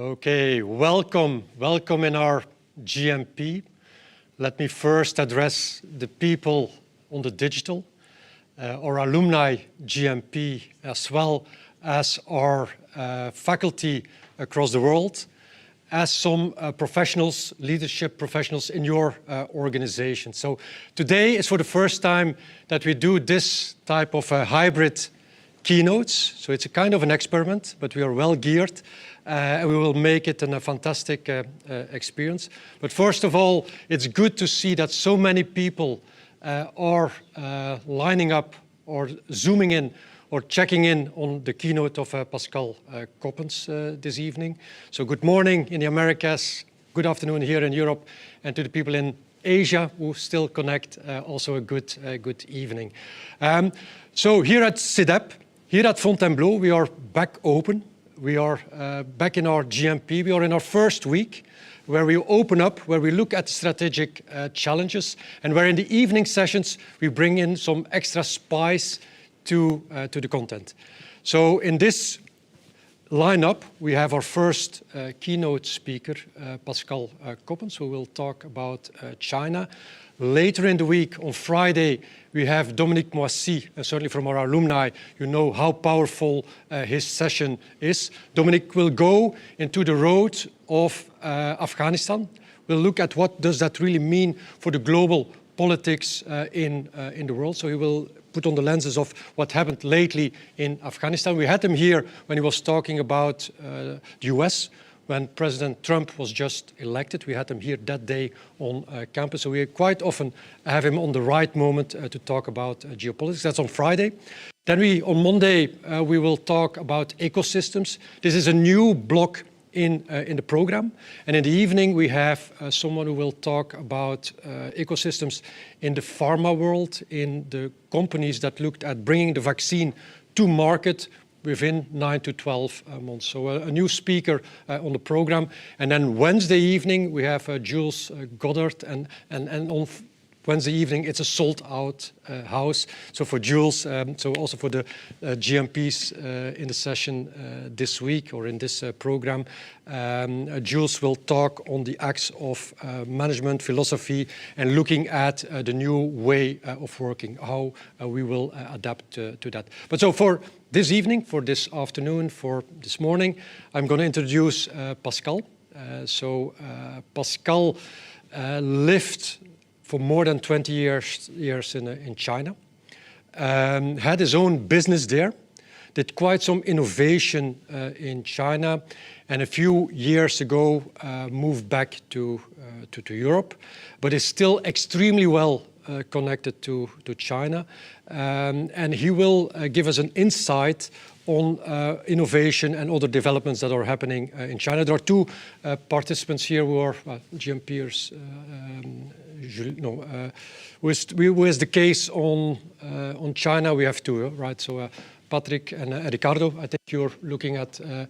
Okay, welcome in our GMP. Let me first address the people on the digital, our alumni GMP, as well as our faculty across the world, as some professionals, leadership professionals in your organization. So today is for the first time that we do this type of hybrid keynotes. So it's a kind of an experiment, but we are well geared. And we will make it a fantastic experience. But first of all, it's good to see that so many people are lining up or zooming in or checking in on the keynote of Pascal Coppens this evening. So good morning in the Americas, good afternoon here in Europe, and to the people in Asia who still connect, also a good evening. So here at CEDEP, here at Fontainebleau, we are back open. We are back in our GMP. We are in our first week where we open up, where we look at strategic challenges, and where in the evening sessions we bring in some extra spice to the content. So in this lineup, we have our first keynote speaker, Pascal Coppens, who will talk about China. Later in the week, on Friday, we have Dominique Moissy, and certainly from our alumni, you know how powerful his session is. Dominique will go into the road of Afghanistan. We'll look at what does that really mean for the global politics in the world. So he will put on the lenses of what happened lately in Afghanistan. We had him here when he was talking about the US, when President Trump was just elected. We had him here that day on campus. So we quite often have him on the right moment to talk about geopolitics. That's on Friday. Then on Monday, we will talk about ecosystems. This is a new block in the program. And in the evening, we have someone who will talk about ecosystems in the pharma world, in the companies that looked at bringing the vaccine to market within 9 to 12 months. So a new speaker on the program. And then Wednesday evening, we have Jules Goddard. And on Wednesday evening, it's a sold-out house. So for Jules, so also for the GMPs in the session this week or in this program, Jules will talk on the acts of management, philosophy, and looking at the new way of working, how we will adapt to that. But so for this evening, for this afternoon, for this morning, I'm going to introduce Pascal. Pascal lived for more than 20 years in China, had his own business there, did quite some innovation in China, and a few years ago moved back to Europe, but is still extremely well connected to China. And he will give us an insight on innovation and other developments that are happening in China. There are two participants here who are GMPers. Who is the case on China? We have two, right? So Patrick and Ricardo, I think you're looking at the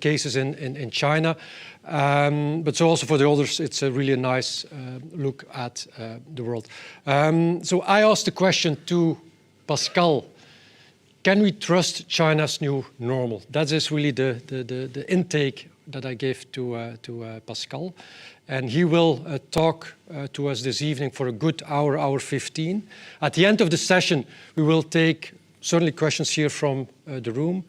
cases in China. But so also for the others, it's a really nice look at the world. So I asked the question to Pascal, can we trust China's new normal? That is really the intake that I gave to Pascal. And he will talk to us this evening for a good hour 15. At the end of the session, we will take certainly questions here from the room.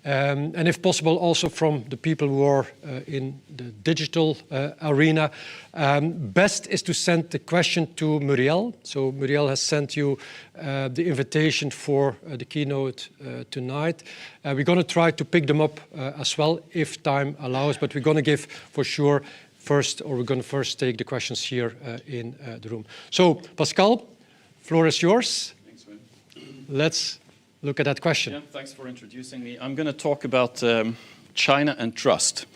And if possible, also from the people who are in the digital arena. Best is to send the question to Muriel. So Muriel has sent you the invitation for the keynote tonight. We're going to try to pick them up as well if time allows, but we're going to give for sure we're going to first take the questions here in the room. So Pascal, floor is yours. Thanks, Wim. Let's look at that question. Yeah, thanks for introducing me. I'm going to talk about China and trust.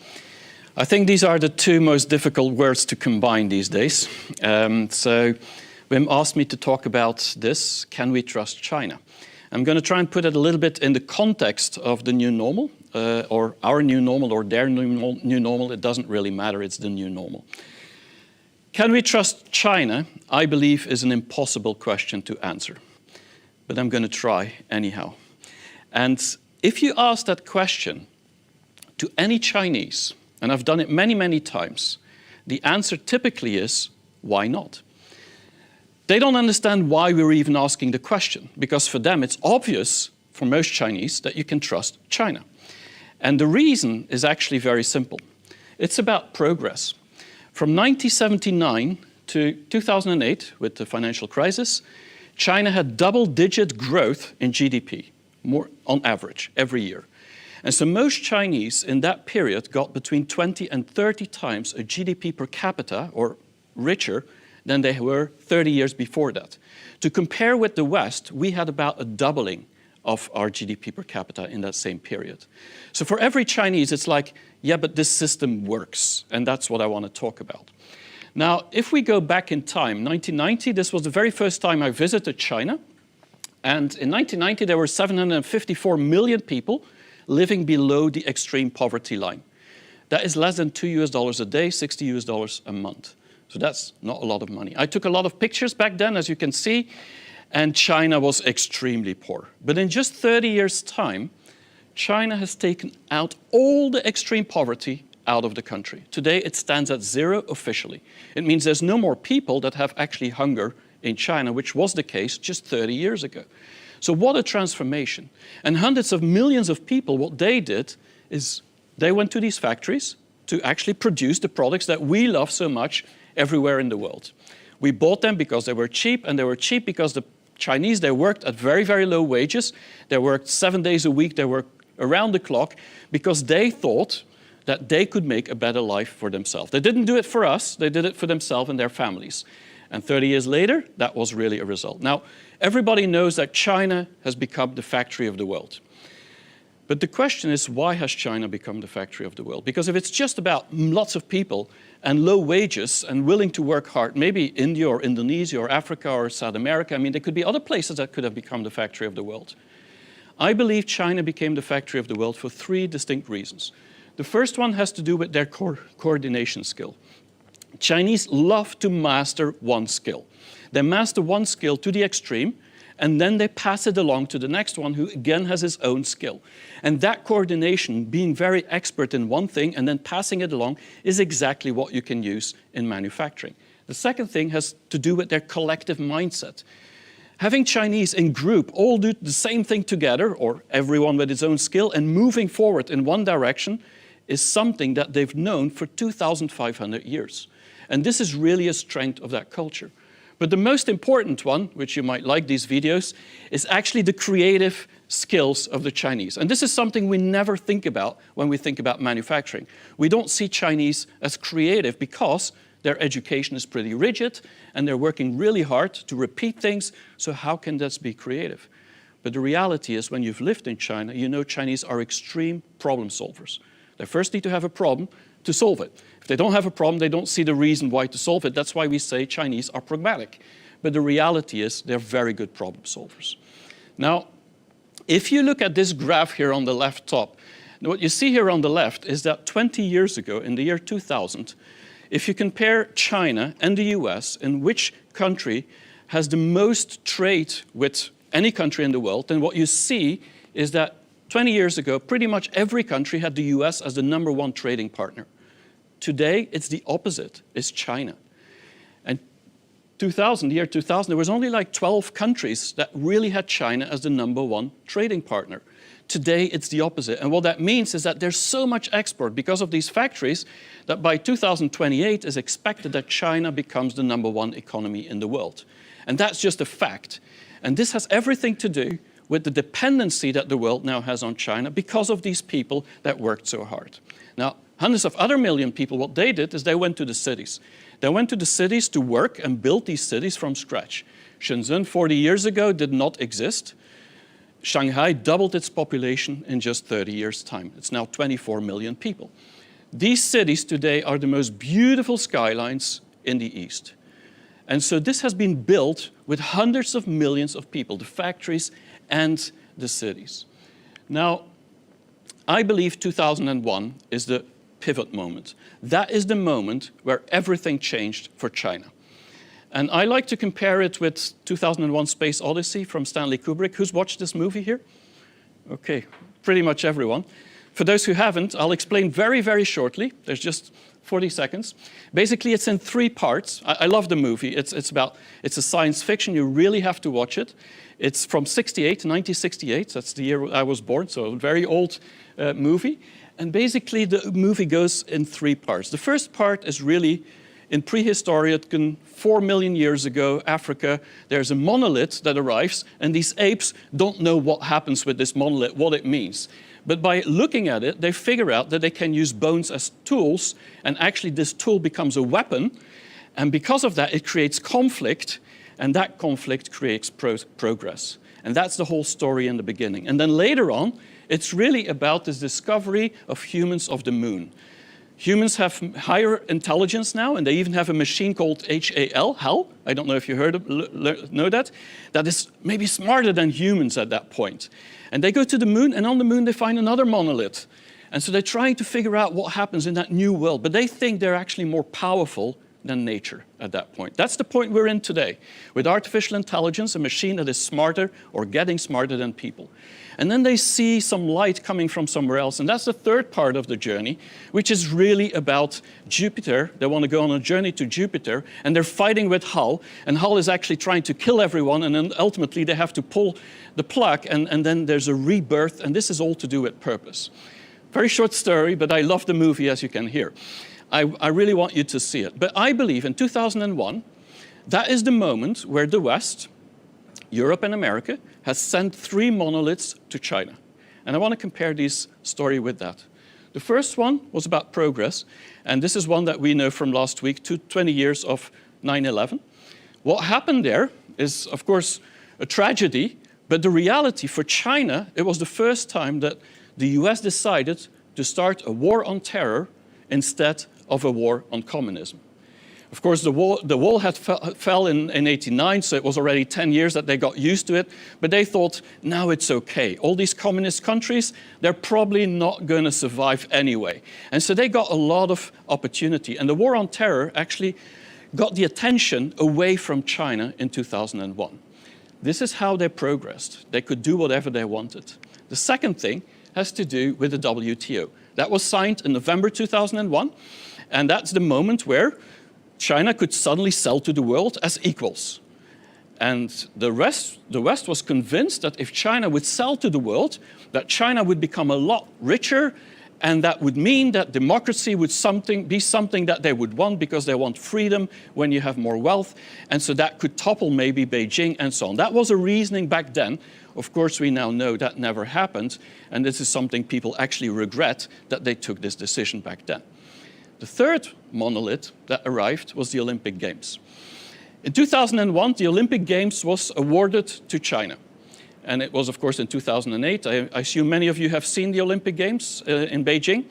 I think these are the two most difficult words to combine these days. So Wim asked me to talk about this, can we trust China? I'm going to try and put it a little bit in the context of the new normal, or our new normal, or their new normal. It doesn't really matter, it's the new normal. Can we trust China, I believe, is an impossible question to answer. But I'm going to try anyhow. And if you ask that question to any Chinese, and I've done it many, many times, the answer typically is, why not? They don't understand why we're even asking the question, because for them it's obvious, for most Chinese, that you can trust China. And the reason is actually very simple. It's about progress. From 1979 to 2008, with the financial crisis, China had double-digit growth in GDP, more on average, every year. And so most Chinese in that period got between 20 and 30 times a GDP per capita, or richer, than they were 30 years before that. To compare with the West, we had about a doubling of our GDP per capita in that same period. So for every Chinese, it's like, yeah, but this system works, and that's what I want to talk about. Now, if we go back in time, 1990, this was the very first time I visited China, and in 1990 there were 754 million people living below the extreme poverty line. That is less than $2 a day, $60 a month. So that's not a lot of money. I took a lot of pictures back then, as you can see, and China was extremely poor. But in just 30 years' time, China has taken out all the extreme poverty out of the country. Today, it stands at 0 officially. It means there's no more people that have actually hunger in China, which was the case just 30 years ago. So what a transformation. And hundreds of millions of people, what they did is they went to these factories to actually produce the products that we love so much everywhere in the world. We bought them because they were cheap, and they were cheap because the Chinese, they worked at very, very low wages. They worked 7 days a week. They worked around the clock because they thought that they could make a better life for themselves. They didn't do it for us. They did it for themselves and their families. And 30 years later, that was really a result. Now, everybody knows that China has become the factory of the world. But the question is, why has China become the factory of the world? Because if it's just about lots of people and low wages and willing to work hard, maybe India or Indonesia or Africa or South America, I mean, there could be other places that could have become the factory of the world. I believe China became the factory of the world for 3 distinct reasons. The first one has to do with their coordination skill. Chinese love to master one skill. They master one skill to the extreme, and then they pass it along to the next one who again has his own skill. And that coordination, being very expert in one thing and then passing it along, is exactly what you can use in manufacturing. The second thing has to do with their collective mindset. Having Chinese in group all do the same thing together, or everyone with his own skill, and moving forward in one direction is something that they've known for 2,500 years. And this is really a strength of that culture. But the most important one, which you might like these videos, is actually the creative skills of the Chinese. And this is something we never think about when we think about manufacturing. We don't see Chinese as creative because their education is pretty rigid and they're working really hard to repeat things. So how can that be creative? But the reality is, when you've lived in China, you know Chinese are extreme problem solvers. They first need to have a problem to solve it. If they don't have a problem, they don't see the reason why to solve it. That's why we say Chinese are pragmatic. But the reality is they're very good problem solvers. Now, if you look at this graph here on the left top, what you see here on the left is that 20 years ago, in the year 2000, if you compare China and the US, in which country has the most trade with any country in the world, then what you see is that 20 years ago, pretty much every country had the US as the #1 trading partner. Today, it's the opposite, it's China. And the year 2000, there was only like 12 countries that really had China as the #1 trading partner. Today, it's the opposite. And what that means is that there's so much export because of these factories that by 2028, it's expected that China becomes the #1 economy in the world. And that's just a fact. And this has everything to do with the dependency that the world now has on China because of these people that worked so hard. Now, hundreds of other million people, what they did is they went to the cities. They went to the cities to work and build these cities from scratch. Shenzhen 40 years ago did not exist. Shanghai doubled its population in just 30 years' time. It's now 24 million people. These cities today are the most beautiful skylines in the East. And so this has been built with hundreds of millions of people, the factories and the cities. Now, I believe 2001 is the pivot moment. That is the moment where everything changed for China. And I like to compare it with 2001 Space Odyssey from Stanley Kubrick. Who's watched this movie here? Okay, pretty much everyone. For those who haven't, I'll explain very, very shortly. There's just 40 seconds. Basically, it's in 3 parts. I love the movie. It's a science fiction. You really have to watch it. It's from 1968. That's the year I was born, so a very old movie. And basically, the movie goes in 3 parts. The first part is really in prehistoric, 4 million years ago, Africa. There's a monolith that arrives, and these apes don't know what happens with this monolith, what it means. But by looking at it, they figure out that they can use bones as tools, and actually this tool becomes a weapon. And because of that, it creates conflict, and that conflict creates progress. And that's the whole story in the beginning. And then later on, it's really about this discovery of humans of the moon. Humans have higher intelligence now, and they even have a machine called HAL. I don't know if you know that. That is maybe smarter than humans at that point. And they go to the moon, and on the moon they find another monolith. And so they're trying to figure out what happens in that new world, but they think they're actually more powerful than nature at that point. That's the point we're in today, with artificial intelligence, a machine that is smarter or getting smarter than people. And then they see some light coming from somewhere else, and that's the third part of the journey, which is really about Jupiter. They want to go on a journey to Jupiter, and they're fighting with Hull, and Hull is actually trying to kill everyone, and then ultimately they have to pull the plug, and then there's a rebirth, and this is all to do with purpose. Very short story, but I love the movie, as you can hear. I really want you to see it. But I believe in 2001, that is the moment where the West, Europe and America, has sent 3 monoliths to China. And I want to compare this story with that. The first one was about progress, and this is one that we know from last week, 20 years of 9/11. What happened there is, of course, a tragedy, but the reality for China, it was the first time that the US decided to start a war on terror instead of a war on communism. Of course, the wall had fell in 89, so it was already 10 years that they got used to it, but they thought, now it's okay. All these communist countries, they're probably not going to survive anyway. And so they got a lot of opportunity. And the war on terror actually got the attention away from China in 2001. This is how they progressed. They could do whatever they wanted. The second thing has to do with the WTO. That was signed in November 2001, and that's the moment where China could suddenly sell to the world as equals. And the West was convinced that if China would sell to the world, that China would become a lot richer, and that would mean that democracy would be something that they would want, because they want freedom when you have more wealth, and so that could topple maybe Beijing and so on. That was a reasoning back then. Of course, we now know that never happened, and this is something people actually regret, that they took this decision back then. The third monolith that arrived was the Olympic Games. In 2001, the Olympic Games was awarded to China. And it was, of course, in 2008. I assume many of you have seen the Olympic Games in Beijing.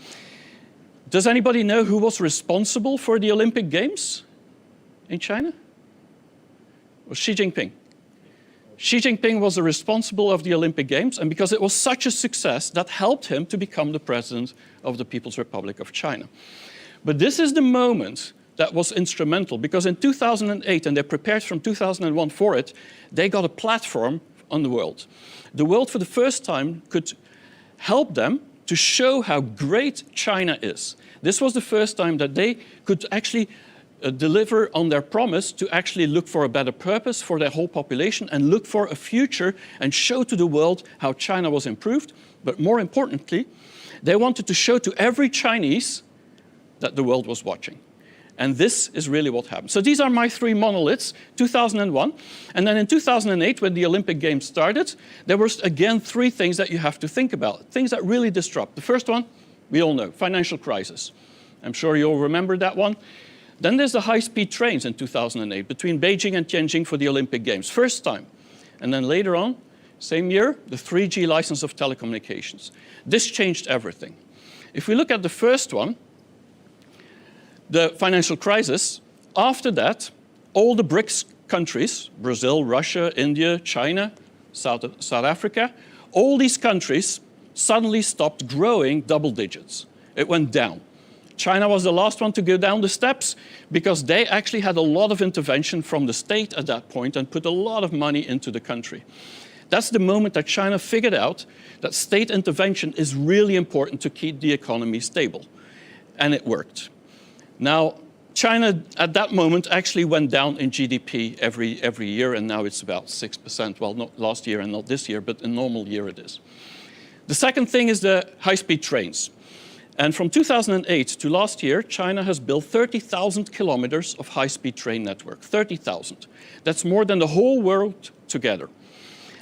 Does anybody know who was responsible for the Olympic Games in China? It was Xi Jinping. Xi Jinping was the responsible of the Olympic Games, and because it was such a success, that helped him to become the president of the People's Republic of China. But this is the moment that was instrumental, because in 2008, and they prepared from 2001 for it, they got a platform on the world. The world, for the first time, could help them to show how great China is. This was the first time that they could actually deliver on their promise to actually look for a better purpose for their whole population and look for a future and show to the world how China was improved. But more importantly, they wanted to show to every Chinese that the world was watching. And this is really what happened. So these are my 3 monoliths, 2001. And then in 2008, when the Olympic Games started, there were again 3 things that you have to think about, things that really disrupt. The first one, we all know, financial crisis. I'm sure you all remember that one. Then there's the high-speed trains in 2008 between Beijing and Tianjin for the Olympic Games, first time. And then later on, same year, the 3G license of telecommunications. This changed everything. If we look at the first one, the financial crisis, after that, all the BRICS countries, Brazil, Russia, India, China, South Africa, all these countries suddenly stopped growing double digits. It went down. China was the last one to go down the steps because they actually had a lot of intervention from the state at that point and put a lot of money into the country. That's the moment that China figured out that state intervention is really important to keep the economy stable. And it worked. Now, China at that moment actually went down in GDP every year, and now it's about 6%. Well, not last year and not this year, but a normal year it is. The second thing is the high-speed trains. And from 2008 to last year, China has built 30,000 kilometers of high-speed train network, 30,000. That's more than the whole world together.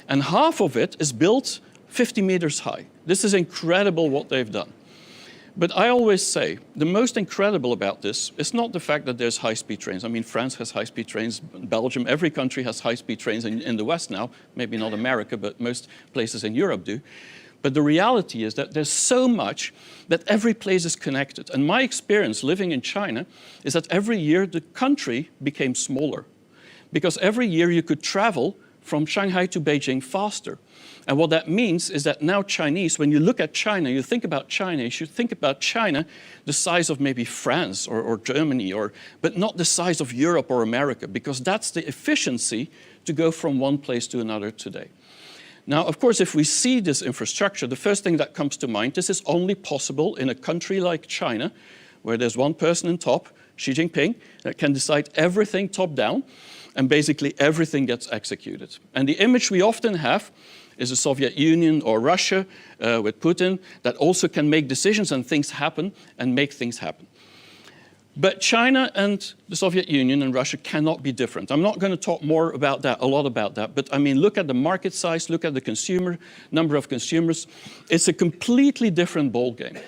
And half of it is built 50 meters high. This is incredible what they've done. But I always say, the most incredible about this is not the fact that there's high-speed trains. I mean, France has high-speed trains, Belgium, every country has high-speed trains in the West now. Maybe not America, but most places in Europe do. But the reality is that there's so much that every place is connected. And my experience living in China is that every year the country became smaller. Because every year you could travel from Shanghai to Beijing faster. And what that means is that now Chinese, when you look at China, you think about China, you should think about China the size of maybe France or Germany, but not the size of Europe or America, because that's the efficiency to go from one place to another today. Now, of course, if we see this infrastructure, the first thing that comes to mind, this is only possible in a country like China, where there's one person on top, Xi Jinping, that can decide everything top down, and basically everything gets executed. And the image we often have is the Soviet Union or Russia with Putin that also can make decisions and things happen and make things happen. But China and the Soviet Union and Russia cannot be different. I'm not going to talk more about that, a lot about that, but I mean, look at the market size, look at the number of consumers. It's a completely different ballgame.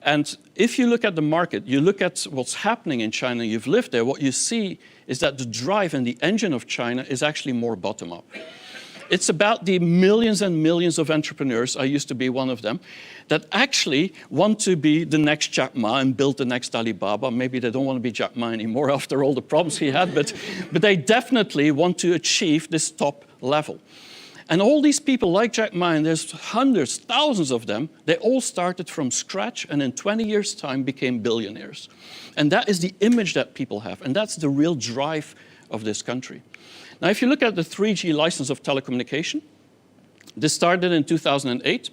And if you look at the market, you look at what's happening in China, you've lived there, what you see is that the drive and the engine of China is actually more bottom-up. It's about the millions and millions of entrepreneurs, I used to be one of them, that actually want to be the next Jack Ma and build the next Alibaba. Maybe they don't want to be Jack Ma anymore after all the problems he had, but they definitely want to achieve this top level. And all these people like Jack Ma, and there's hundreds, thousands of them, they all started from scratch and in 20 years' time became billionaires. And that is the image that people have, and that's the real drive of this country. Now, if you look at the 3G license of telecommunication, this started in 2008,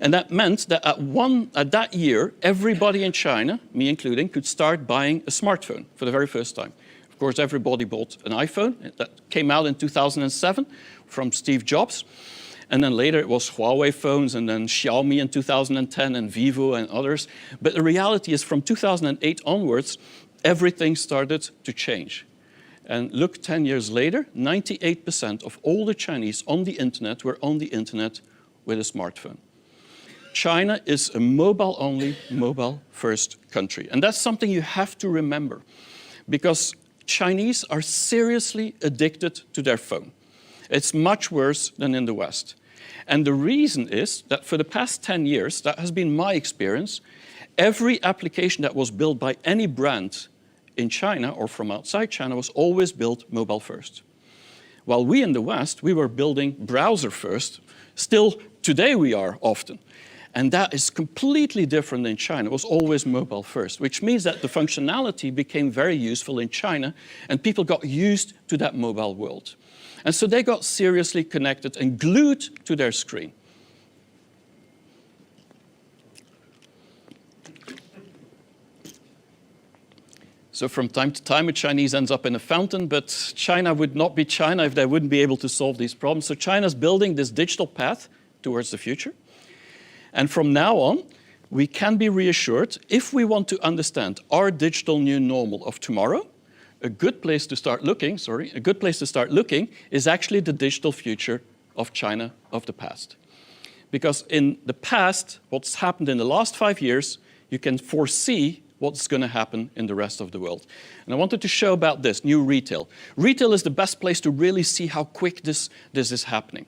and that meant that at that year, everybody in China, me including, could start buying a smartphone for the very first time. Of course, everybody bought an iPhone. That came out in 2007 from Steve Jobs. And then later it was Huawei phones, and then Xiaomi in 2010, and Vivo and others. But the reality is from 2008 onwards, everything started to change. And look, 10 years later, 98% of all the Chinese on the internet were on the internet with a smartphone. China is a mobile-only, mobile-first country. And that's something you have to remember, because Chinese are seriously addicted to their phone. It's much worse than in the West. And the reason is that for the past 10 years, that has been my experience, every application that was built by any brand in China or from outside China was always built mobile first. While we in the West, we were building browser first. Still, today we are often. And that is completely different in China. It was always mobile first, which means that the functionality became very useful in China, and people got used to that mobile world. And so they got seriously connected and glued to their screen. So from time to time, a Chinese ends up in a fountain, but China would not be China if they wouldn't be able to solve these problems. So China's building this digital path towards the future. And from now on, we can be reassured, if we want to understand our digital new normal of tomorrow, a good place to start looking is actually the digital future of China of the past. Because in the past, what's happened in the last 5 years, you can foresee what's going to happen in the rest of the world. And I wanted to show about this, new retail. Retail is the best place to really see how quick this is happening.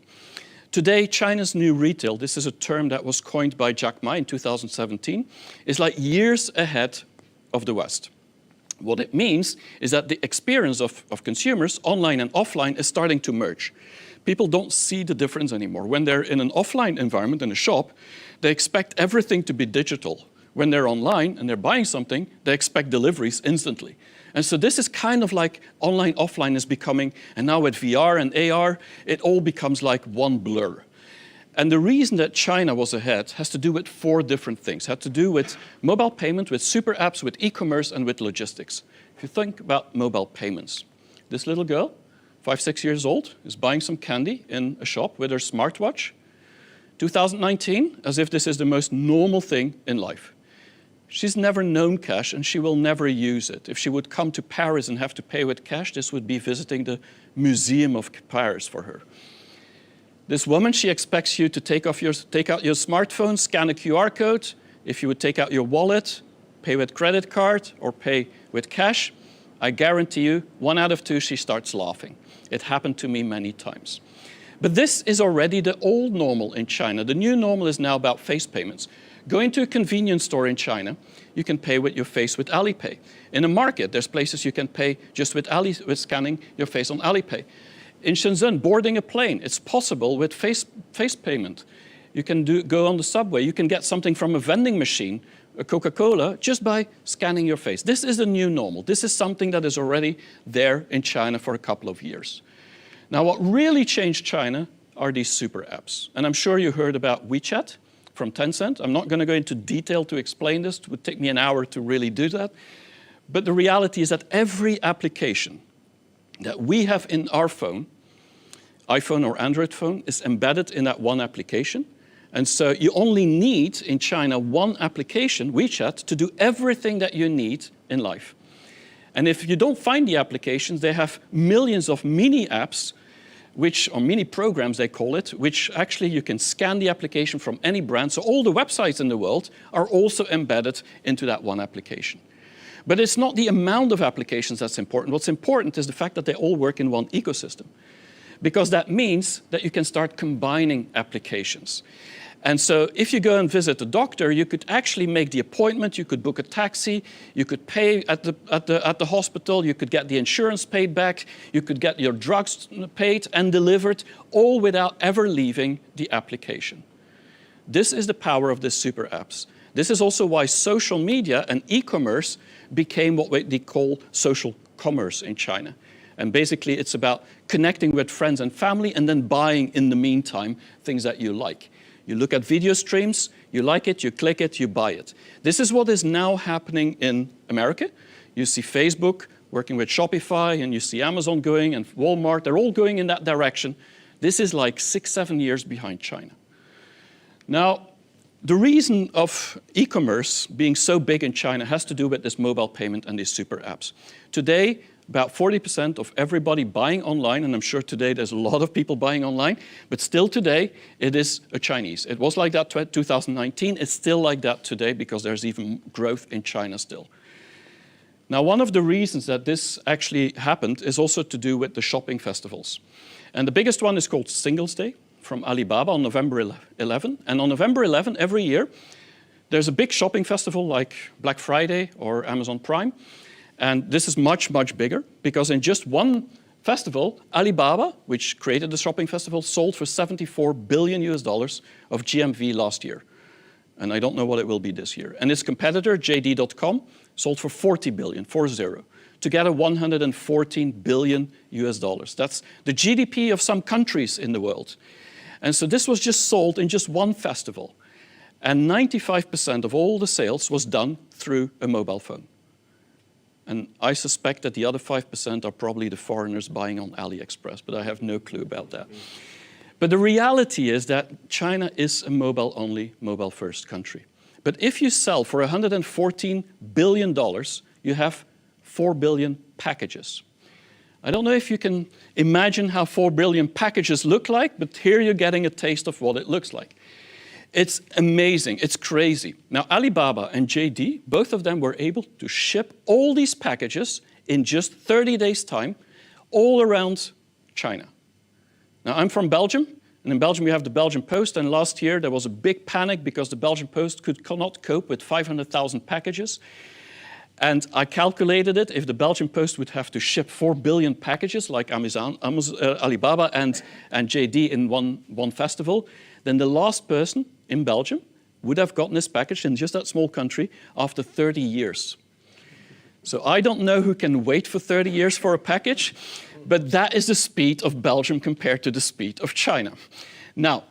Today, China's new retail, this is a term that was coined by Jack Ma in 2017, is like years ahead of the West. What it means is that the experience of consumers, online and offline, is starting to merge. People don't see the difference anymore. When they're in an offline environment, in a shop, they expect everything to be digital. when they're online and they're buying something, they expect deliveries instantly. And so this is kind of like online, offline is becoming, and now with VR and AR, it all becomes like one blur. And the reason that China was ahead has to do with 4 different things. It had to do with mobile payment, with super apps, with e-commerce, and with logistics. If you think about mobile payments, this little girl, 5, 6 years old, is buying some candy in a shop with her smartwatch. 2019, as if this is the most normal thing in life. She's never known cash, and she will never use it. If she would come to Paris and have to pay with cash, this would be visiting the Museum of Paris for her. This woman, she expects you to take out your smartphone, scan a QR code. If you would take out your wallet, pay with credit card, or pay with cash, I guarantee you, 1 out of 2, she starts laughing. It happened to me many times. But this is already the old normal in China. The new normal is now about face payments. Go into a convenience store in China, you can pay with your face with Alipay. In a market, there's places you can pay just with scanning your face on Alipay. In Shenzhen, boarding a plane, it's possible with face payment. You can go on the subway, you can get something from a vending machine, a Coca-Cola, just by scanning your face. This is the new normal. This is something that is already there in China for a couple of years. Now, what really changed China are these super apps. And I'm sure you heard about WeChat from Tencent. I'm not going to go into detail to explain this. It would take me an hour to really do that. But the reality is that every application that we have in our phone, iPhone or Android phone, is embedded in that one application. And so you only need, in China, one application, WeChat, to do everything that you need in life. And if you don't find the applications, they have millions of mini apps, or mini programs they call it, which actually you can scan the application from any brand. So all the websites in the world are also embedded into that one application. But it's not the amount of applications that's important. What's important is the fact that they all work in one ecosystem. Because that means that you can start combining applications. And so if you go and visit a doctor, you could actually make the appointment, you could book a taxi, you could pay at the hospital, you could get the insurance paid back, you could get your drugs paid and delivered, all without ever leaving the application. This is the power of the super apps. This is also why social media and e-commerce became what they call social commerce in China. And basically, it's about connecting with friends and family and then buying in the meantime things that you like. You look at video streams, you like it, you click it, you buy it. This is what is now happening in America. You see Facebook working with Shopify, and you see Amazon going, and Walmart. They're all going in that direction. This is like 6, 7 years behind China. Now, the reason of e-commerce being so big in China has to do with this mobile payment and these super apps. Today, about 40% of everybody buying online, and I'm sure today there's a lot of people buying online, but still today it is a Chinese. It was like that 2019, it's still like that today because there's even growth in China still. Now, one of the reasons that this actually happened is also to do with the shopping festivals. And the biggest one is called Singles Day from Alibaba on November 11. And on November 11, every year, there's a big shopping festival like Black Friday or Amazon Prime. And this is much, much bigger because in just one festival, Alibaba, which created the shopping festival, sold for $74 billion of GMV last year. And I don't know what it will be this year. And its competitor, JD.com, sold for $40 billion, 40. Together, $114 billion. That's the GDP of some countries in the world. And so this was just sold in just one festival. And 95% of all the sales was done through a mobile phone. And I suspect that the other 5% are probably the foreigners buying on AliExpress, but I have no clue about that. But the reality is that China is a mobile-only, mobile-first country. But if you sell for $114 billion, you have 4 billion packages. I don't know if you can imagine how 4 billion packages look like, but here you're getting a taste of what it looks like. It's amazing, it's crazy. Now, Alibaba and JD, both of them were able to ship all these packages in just 30 days' time all around China. Now, I'm from Belgium, and in Belgium we have the Belgian Post, and last year there was a big panic because the Belgian Post could not cope with 500,000 packages. And I calculated it, if the Belgian Post would have to ship 4 billion packages like Alibaba and JD in one festival, then the last person in Belgium would have gotten his package in just that small country after 30 years. So I don't know who can wait for 30 years for a package, but that is the speed of Belgium compared to the speed of China. Now,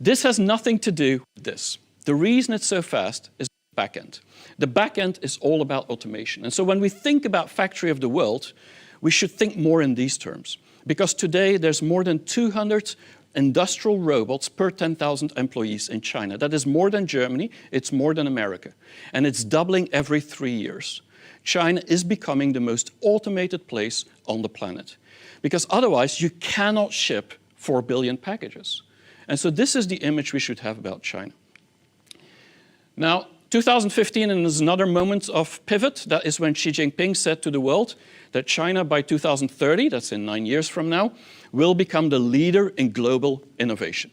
this has nothing to do with this. The reason it's so fast is the back end. The back end is all about automation. And so when we think about factory of the world, we should think more in these terms. Because today there's more than 200 industrial robots per 10,000 employees in China. That is more than Germany, it's more than America. And it's doubling every 3 years. China is becoming the most automated place on the planet. Because otherwise you cannot ship 4 billion packages. And so this is the image we should have about China. Now, 2015 is another moment of pivot. That is when Xi Jinping said to the world that China by 2030, that's in 9 years from now, will become the leader in global innovation.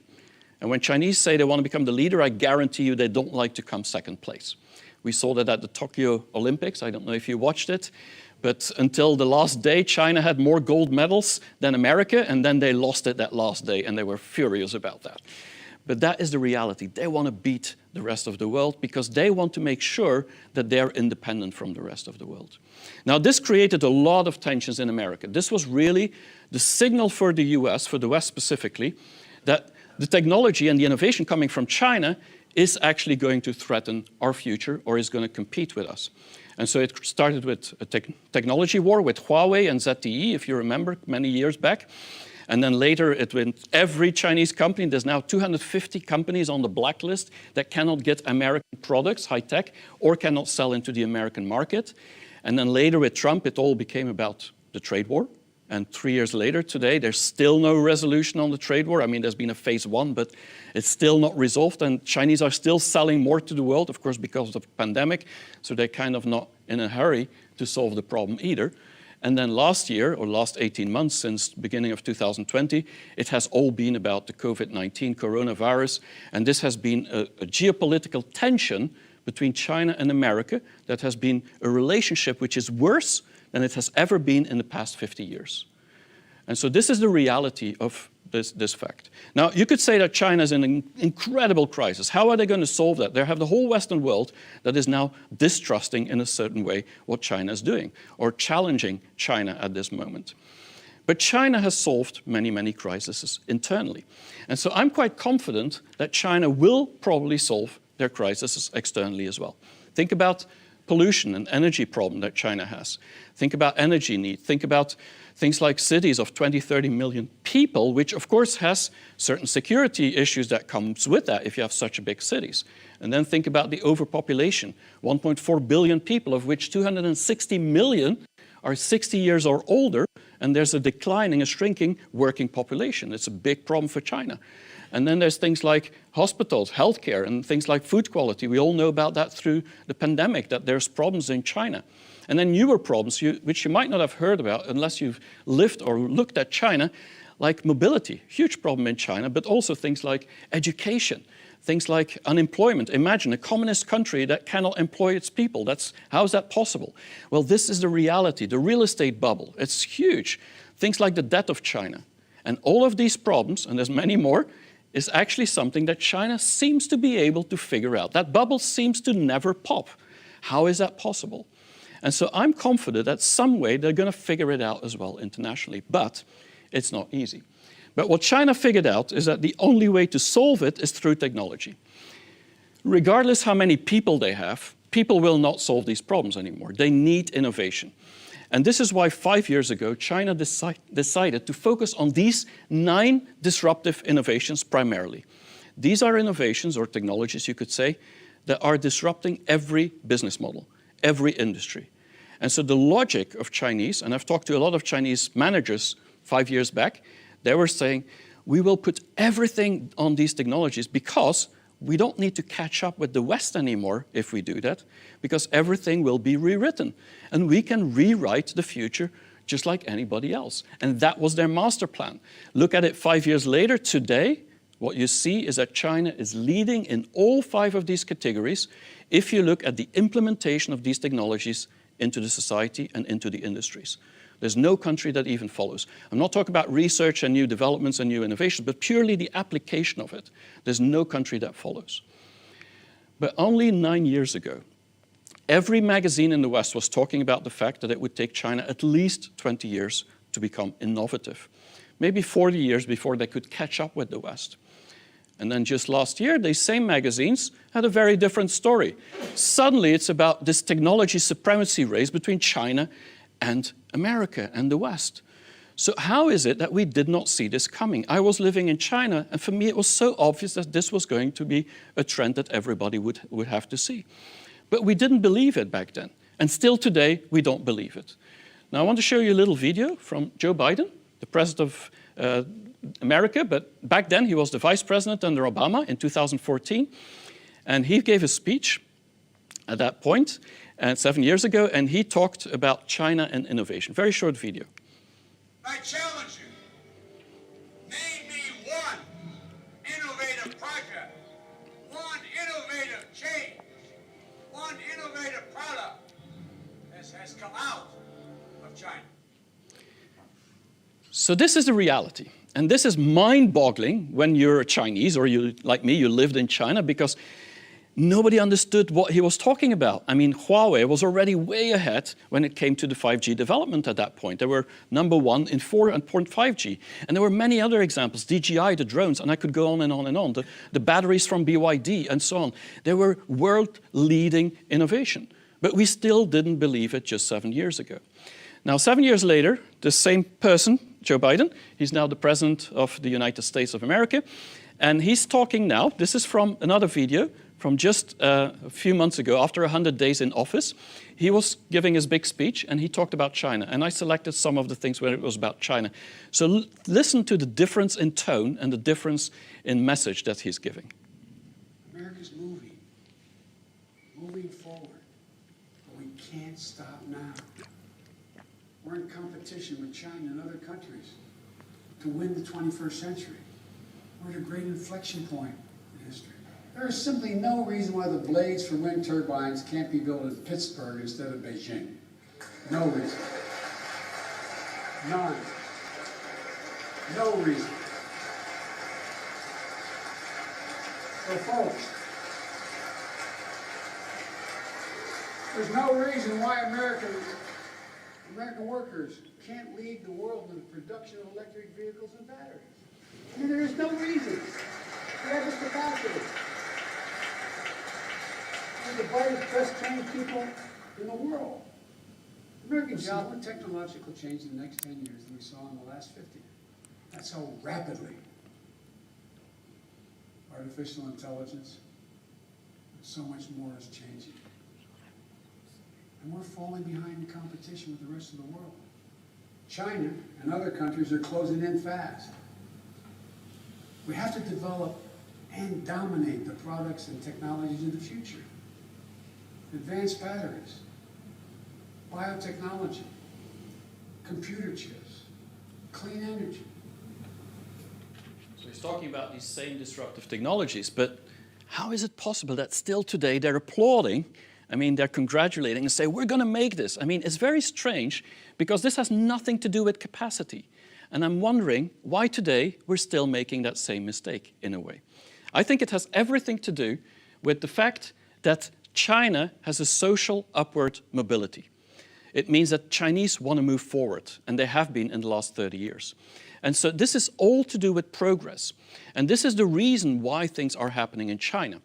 And when Chinese say they want to become the leader, I guarantee you they don't like to come second place. We saw that at the Tokyo Olympics. I don't know if you watched it, but until the last day, China had more gold medals than America, and then they lost it that last day, and they were furious about that. But that is the reality. They want to beat the rest of the world because they want to make sure that they're independent from the rest of the world. Now, this created a lot of tensions in America. This was really the signal for the US, for the West specifically, that the technology and the innovation coming from China is actually going to threaten our future or is going to compete with us. And so it started with a technology war with Huawei and ZTE, if you remember, many years back. And then later it went every Chinese company. There's now 250 companies on the blacklist that cannot get American products, high tech, or cannot sell into the American market. And then later with Trump, it all became about the trade war. And 3 years later today, there's still no resolution on the trade war. I mean, there's been a phase 1, but it's still not resolved. And Chinese are still selling more to the world, of course, because of the pandemic. So they're kind of not in a hurry to solve the problem either. And then last year, or last 18 months since the beginning of 2020, it has all been about the COVID-19 coronavirus. And this has been a geopolitical tension between China and America that has been a relationship which is worse than it has ever been in the past 50 years. And so this is the reality of this fact. Now, you could say that China is in an incredible crisis. How are they going to solve that? They have the whole Western world that is now distrusting in a certain way what China is doing, or challenging China at this moment. But China has solved many, many crises internally. And so I'm quite confident that China will probably solve their crises externally as well. Think about pollution and energy problem that China has. Think about energy need. Think about things like cities of 20, 30 million people, which of course has certain security issues that comes with that if you have such big cities. And then think about the overpopulation. 1.4 billion people, of which 260 million are 60 years or older, and there's a declining, a shrinking working population. It's a big problem for China. And then there's things like hospitals, healthcare, and things like food quality. We all know about that through the pandemic, that there's problems in China. And then newer problems, which you might not have heard about unless you've lived or looked at China, like mobility, huge problem in China, but also things like education, things like unemployment. Imagine a communist country that cannot employ its people. How is that possible? Well, this is the reality, the real estate bubble. It's huge. Things like the debt of China. And all of these problems, and there's many more, is actually something that China seems to be able to figure out. That bubble seems to never pop. How is that possible? And so I'm confident that some way they're going to figure it out as well internationally, but it's not easy. But what China figured out is that the only way to solve it is through technology. Regardless how many people they have, people will not solve these problems anymore. They need innovation. And this is why 5 years ago, China decided to focus on these 9 disruptive innovations primarily. These are innovations, or technologies you could say, that are disrupting every business model, every industry. And so the logic of Chinese, and I've talked to a lot of Chinese managers 5 years back, they were saying, we will put everything on these technologies because we don't need to catch up with the West anymore if we do that, because everything will be rewritten. And we can rewrite the future just like anybody else. And that was their master plan. Look at it 5 years later. Today, what you see is that China is leading in all 5 of these categories if you look at the implementation of these technologies into the society and into the industries. There's no country that even follows. I'm not talking about research and new developments and new innovations, but purely the application of it. There's no country that follows. But only 9 years ago, every magazine in the West was talking about the fact that it would take China at least 20 years to become innovative. Maybe 40 years before they could catch up with the West. And then just last year, these same magazines had a very different story. Suddenly, it's about this technology supremacy race between China and America and the West. So how is it that we did not see this coming? I was living in China, and for me, it was so obvious that this was going to be a trend that everybody would have to see. But we didn't believe it back then. And still today, we don't believe it. Now, I want to show you a little video from Joe Biden, the president of America, but back then he was the vice president under Obama in 2014. And he gave a speech at that point, 7 years ago, and he talked about China and innovation. Very short video. I challenge you. Name me one innovative project, one innovative change, one innovative product that has come out of China. So this is the reality. And this is mind-boggling when you're a Chinese, or you, like me, you lived in China, because nobody understood what he was talking about. I mean, Huawei was already way ahead when it came to the 5G development at that point. They were #1 in 4 and 5G. And there were many other examples, DJI, the drones, and I could go on and on and on, the batteries from BYD and so on. They were world-leading innovation. But we still didn't believe it just 7 years ago. Now, 7 years later, the same person, Joe Biden, he's now the president of the United States of America, and he's talking now, this is from another video, from just a few months ago, after 100 days in office. He was giving his big speech, and he talked about China. And I selected some of the things where it was about China. So listen to the difference in tone and the difference in message that he's giving. America's moving forward, but we can't stop now. We're in competition with China and other countries to win the 21st century. We're at a great inflection point in history. There is simply no reason why the blades for wind turbines can't be built in Pittsburgh instead of Beijing. No reason. None. No reason. So folks, there's no reason why American workers can't lead the world in the production of electric vehicles and batteries. I mean, there is no reason. We have this capacity. We're the brightest, best trained people in the world. American job, more technological change in the next 10 years than we saw in the last 50. That's how rapidly artificial intelligence and so much more is changing. And we're falling behind the competition with the rest of the world. China and other countries are closing in fast. We have to develop and dominate the products and technologies of the future. Advanced batteries, biotechnology, computer chips, clean energy. So he's talking about these same disruptive technologies, but how is it possible that still today they're applauding? I mean, they're congratulating and say, we're going to make this. I mean, it's very strange because this has nothing to do with capacity. And I'm wondering why today we're still making that same mistake in a way. I think it has everything to do with the fact that China has a social upward mobility. It means that Chinese want to move forward, and they have been in the last 30 years. And so this is all to do with progress. And this is the reason why things are happening in China.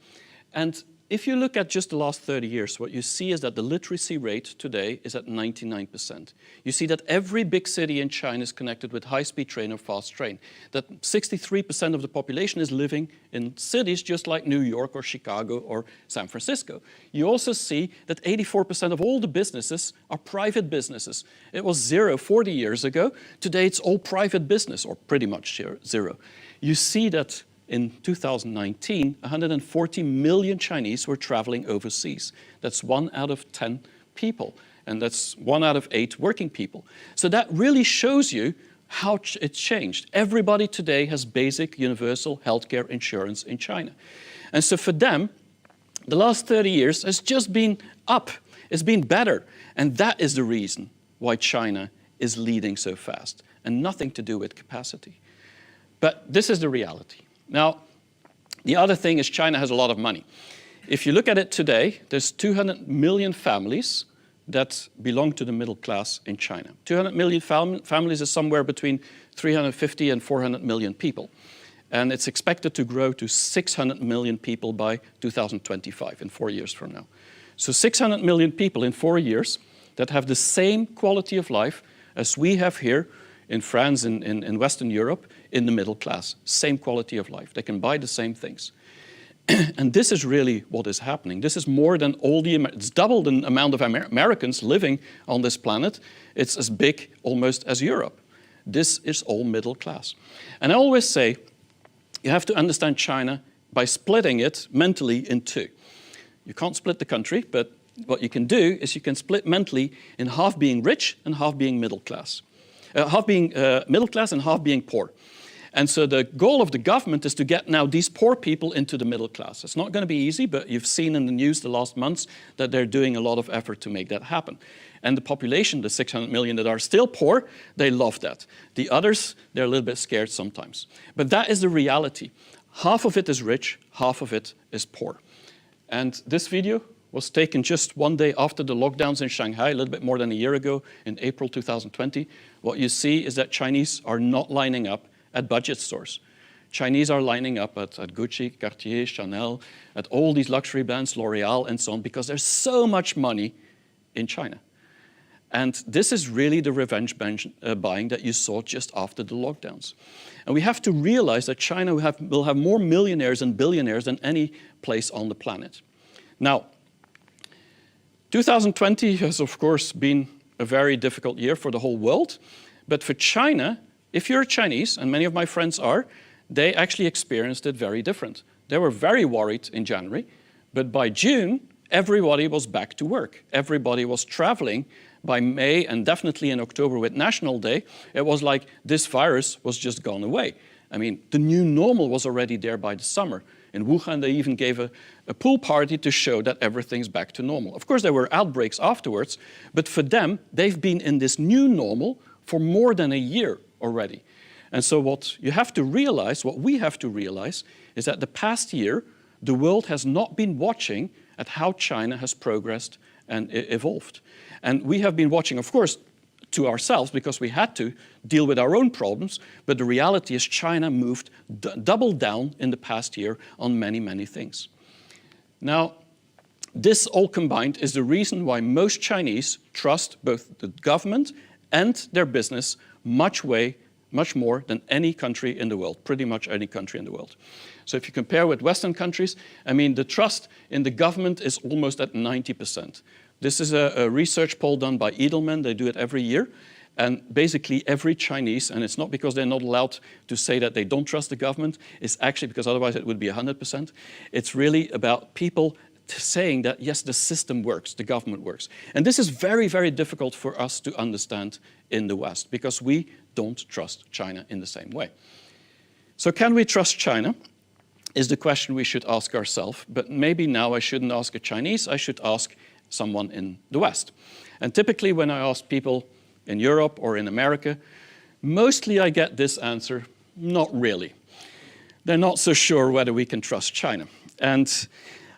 And if you look at just the last 30 years, what you see is that the literacy rate today is at 99%. You see that every big city in China is connected with high-speed train or fast train. That 63% of the population is living in cities just like New York or Chicago or San Francisco. You also see that 84% of all the businesses are private businesses. It was 0 40 years ago. Today it's all private business, or pretty much 0. You see that in 2019, 140 million Chinese were traveling overseas. That's 1 out of 10 people, and that's 1 out of 8 working people. So that really shows you how it's changed. Everybody today has basic universal healthcare insurance in China. And so for them, the last 30 years has just been up. It's been better. And that is the reason why China is leading so fast, and nothing to do with capacity. But this is the reality. Now, the other thing is China has a lot of money. if you look at it today, there's 200 million families that belong to the middle class in China. 200 million families is somewhere between 350 and 400 million people. And it's expected to grow to 600 million people by 2025, in 4 years from now. So 600 million people in 4 years that have the same quality of life as we have here in France, in Western Europe, in the middle class. Same quality of life. They can buy the same things. And this is really what is happening. This is more than all it's double the amount of Americans living on this planet. It's as big almost as Europe. This is all middle class. And I always say, you have to understand China by splitting it mentally in two. You can't split the country, but what you can do is you can split mentally in half being rich and half being middle class. Half being middle class and half being poor. And so the goal of the government is to get now these poor people into the middle class. It's not going to be easy, but you've seen in the news the last months that they're doing a lot of effort to make that happen. And the population, the 600 million that are still poor, they love that. The others, they're a little bit scared sometimes. But that is the reality. Half of it is rich, half of it is poor. And this video was taken just one day after the lockdowns in Shanghai, a little bit more than a year ago, in April 2020. What you see is that Chinese are not lining up at budget stores. Chinese are lining up at Gucci, Cartier, Chanel, at all these luxury brands, L'Oreal and so on, because there's so much money in China. And this is really the revenge buying that you saw just after the lockdowns. And we have to realize that China will have more millionaires and billionaires than any place on the planet. Now, 2020 has, of course, been a very difficult year for the whole world. But for China, if you're Chinese, and many of my friends are, they actually experienced it very different. They were very worried in January, but by June, everybody was back to work. Everybody was traveling. By May, and definitely in October with National Day, it was like this virus was just gone away. I mean, the new normal was already there by the summer. In Wuhan, they even gave a pool party to show that everything's back to normal. Of course, there were outbreaks afterwards, but for them, they've been in this new normal for more than a year already. And so what you have to realize, what we have to realize, is that the past year, the world has not been watching at how China has progressed and evolved. And we have been watching, of course, to ourselves because we had to deal with our own problems, but the reality is China moved double down in the past year on many, many things. Now, this all combined is the reason why most Chinese trust both the government and their business much more than any country in the world, pretty much any country in the world. So if you compare with Western countries, I mean, the trust in the government is almost at 90%. This is a research poll done by Edelman. They do it every year. And basically every Chinese, and it's not because they're not allowed to say that they don't trust the government, it's actually because otherwise it would be 100%. It's really about people saying that, yes, the system works, the government works. And this is very, very difficult for us to understand in the West because we don't trust China in the same way. So can we trust China? Is the question we should ask ourselves. But maybe now I shouldn't ask a Chinese, I should ask someone in the West. And typically when I ask people in Europe or in America, mostly I get this answer, not really. They're not so sure whether we can trust China. And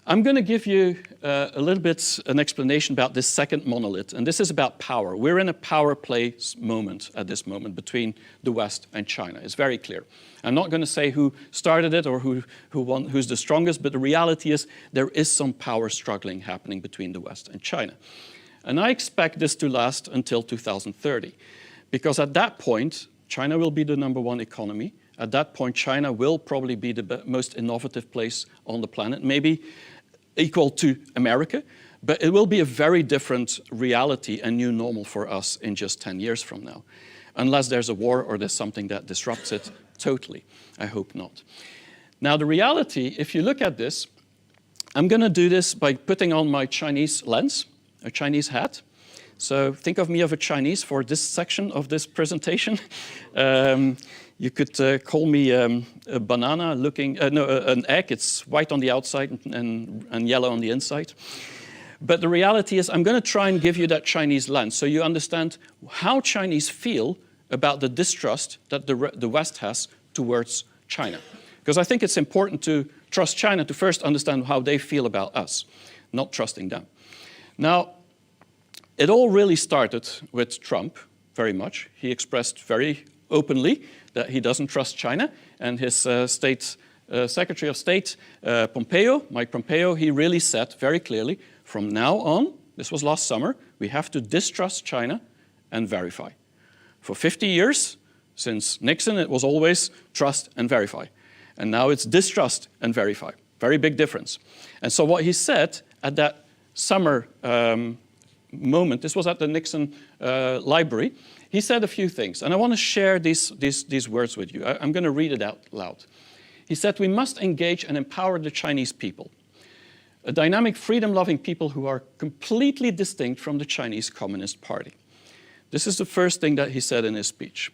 I'm going to give you a little bit an explanation about this second monolith, and this is about power. We're in a power play moment at this moment between the West and China. It's very clear. I'm not going to say who started it or who's the strongest, but the reality is there is some power struggling happening between the West and China. And I expect this to last until 2030, because at that point, China will be the #1 economy. At that point, China will probably be the most innovative place on the planet, maybe equal to America, but it will be a very different reality and new normal for us in just 10 years from now, unless there's a war or there's something that disrupts it totally. I hope not. Now, the reality, if you look at this, I'm going to do this by putting on my Chinese lens, a Chinese hat. So think of me as a Chinese for this section of this presentation. You could call me a banana looking, an egg. It's white on the outside and yellow on the inside. But the reality is I'm going to try and give you that Chinese lens so you understand how Chinese feel about the distrust that the West has towards China. Because I think it's important to trust China to first understand how they feel about us, not trusting them. Now, it all really started with Trump, very much. He expressed very openly that he doesn't trust China, and his Secretary of State, Mike Pompeo, he really said very clearly, from now on, this was last summer, we have to distrust China and verify. For 50 years, since Nixon, it was always trust and verify. And now it's distrust and verify. Very big difference. And so what he said at that summer moment, this was at the Nixon library, he said a few things. And I want to share these words with you. I'm going to read it out loud. He said, we must engage and empower the Chinese people, a dynamic, freedom-loving people who are completely distinct from the Chinese Communist Party. This is the first thing that he said in his speech.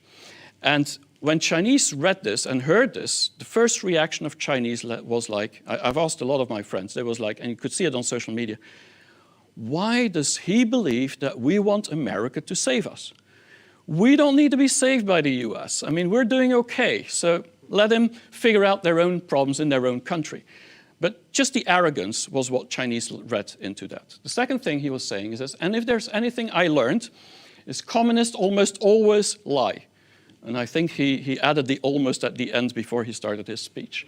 And when Chinese read this and heard this, the first reaction of Chinese was like, I've asked a lot of my friends, they was like, and you could see it on social media, why does he believe that we want America to save us? We don't need to be saved by the US. I mean, we're doing okay, so let them figure out their own problems in their own country. But just the arrogance was what Chinese read into that. The second thing he was saying is this, and if there's anything I learned, is communists almost always lie. And I think he added the almost at the end before he started his speech.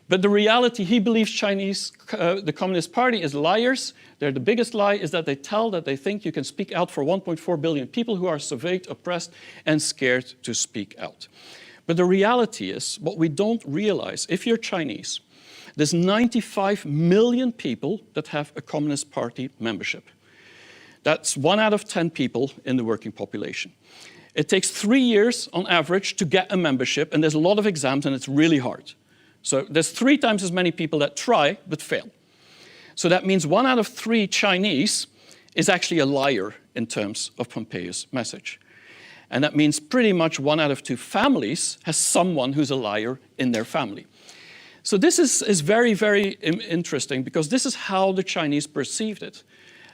But the reality, he believes the Communist Party is liars. The biggest lie is that they think you can speak out for 1.4 billion people who are surveyed, oppressed, and scared to speak out. But the reality is, what we don't realize, if you're Chinese, there's 95 million people that have a Communist Party membership. That's 1 out of 10 people in the working population. It takes 3 years on average to get a membership, and there's a lot of exams, and it's really hard. So there's 3 times as many people that try but fail. So that means 1 out of 3 Chinese is actually a liar in terms of Pompeo's message. And that means pretty much 1 out of 2 families has someone who's a liar in their family. So this is very, very interesting, because this is how the Chinese perceived it.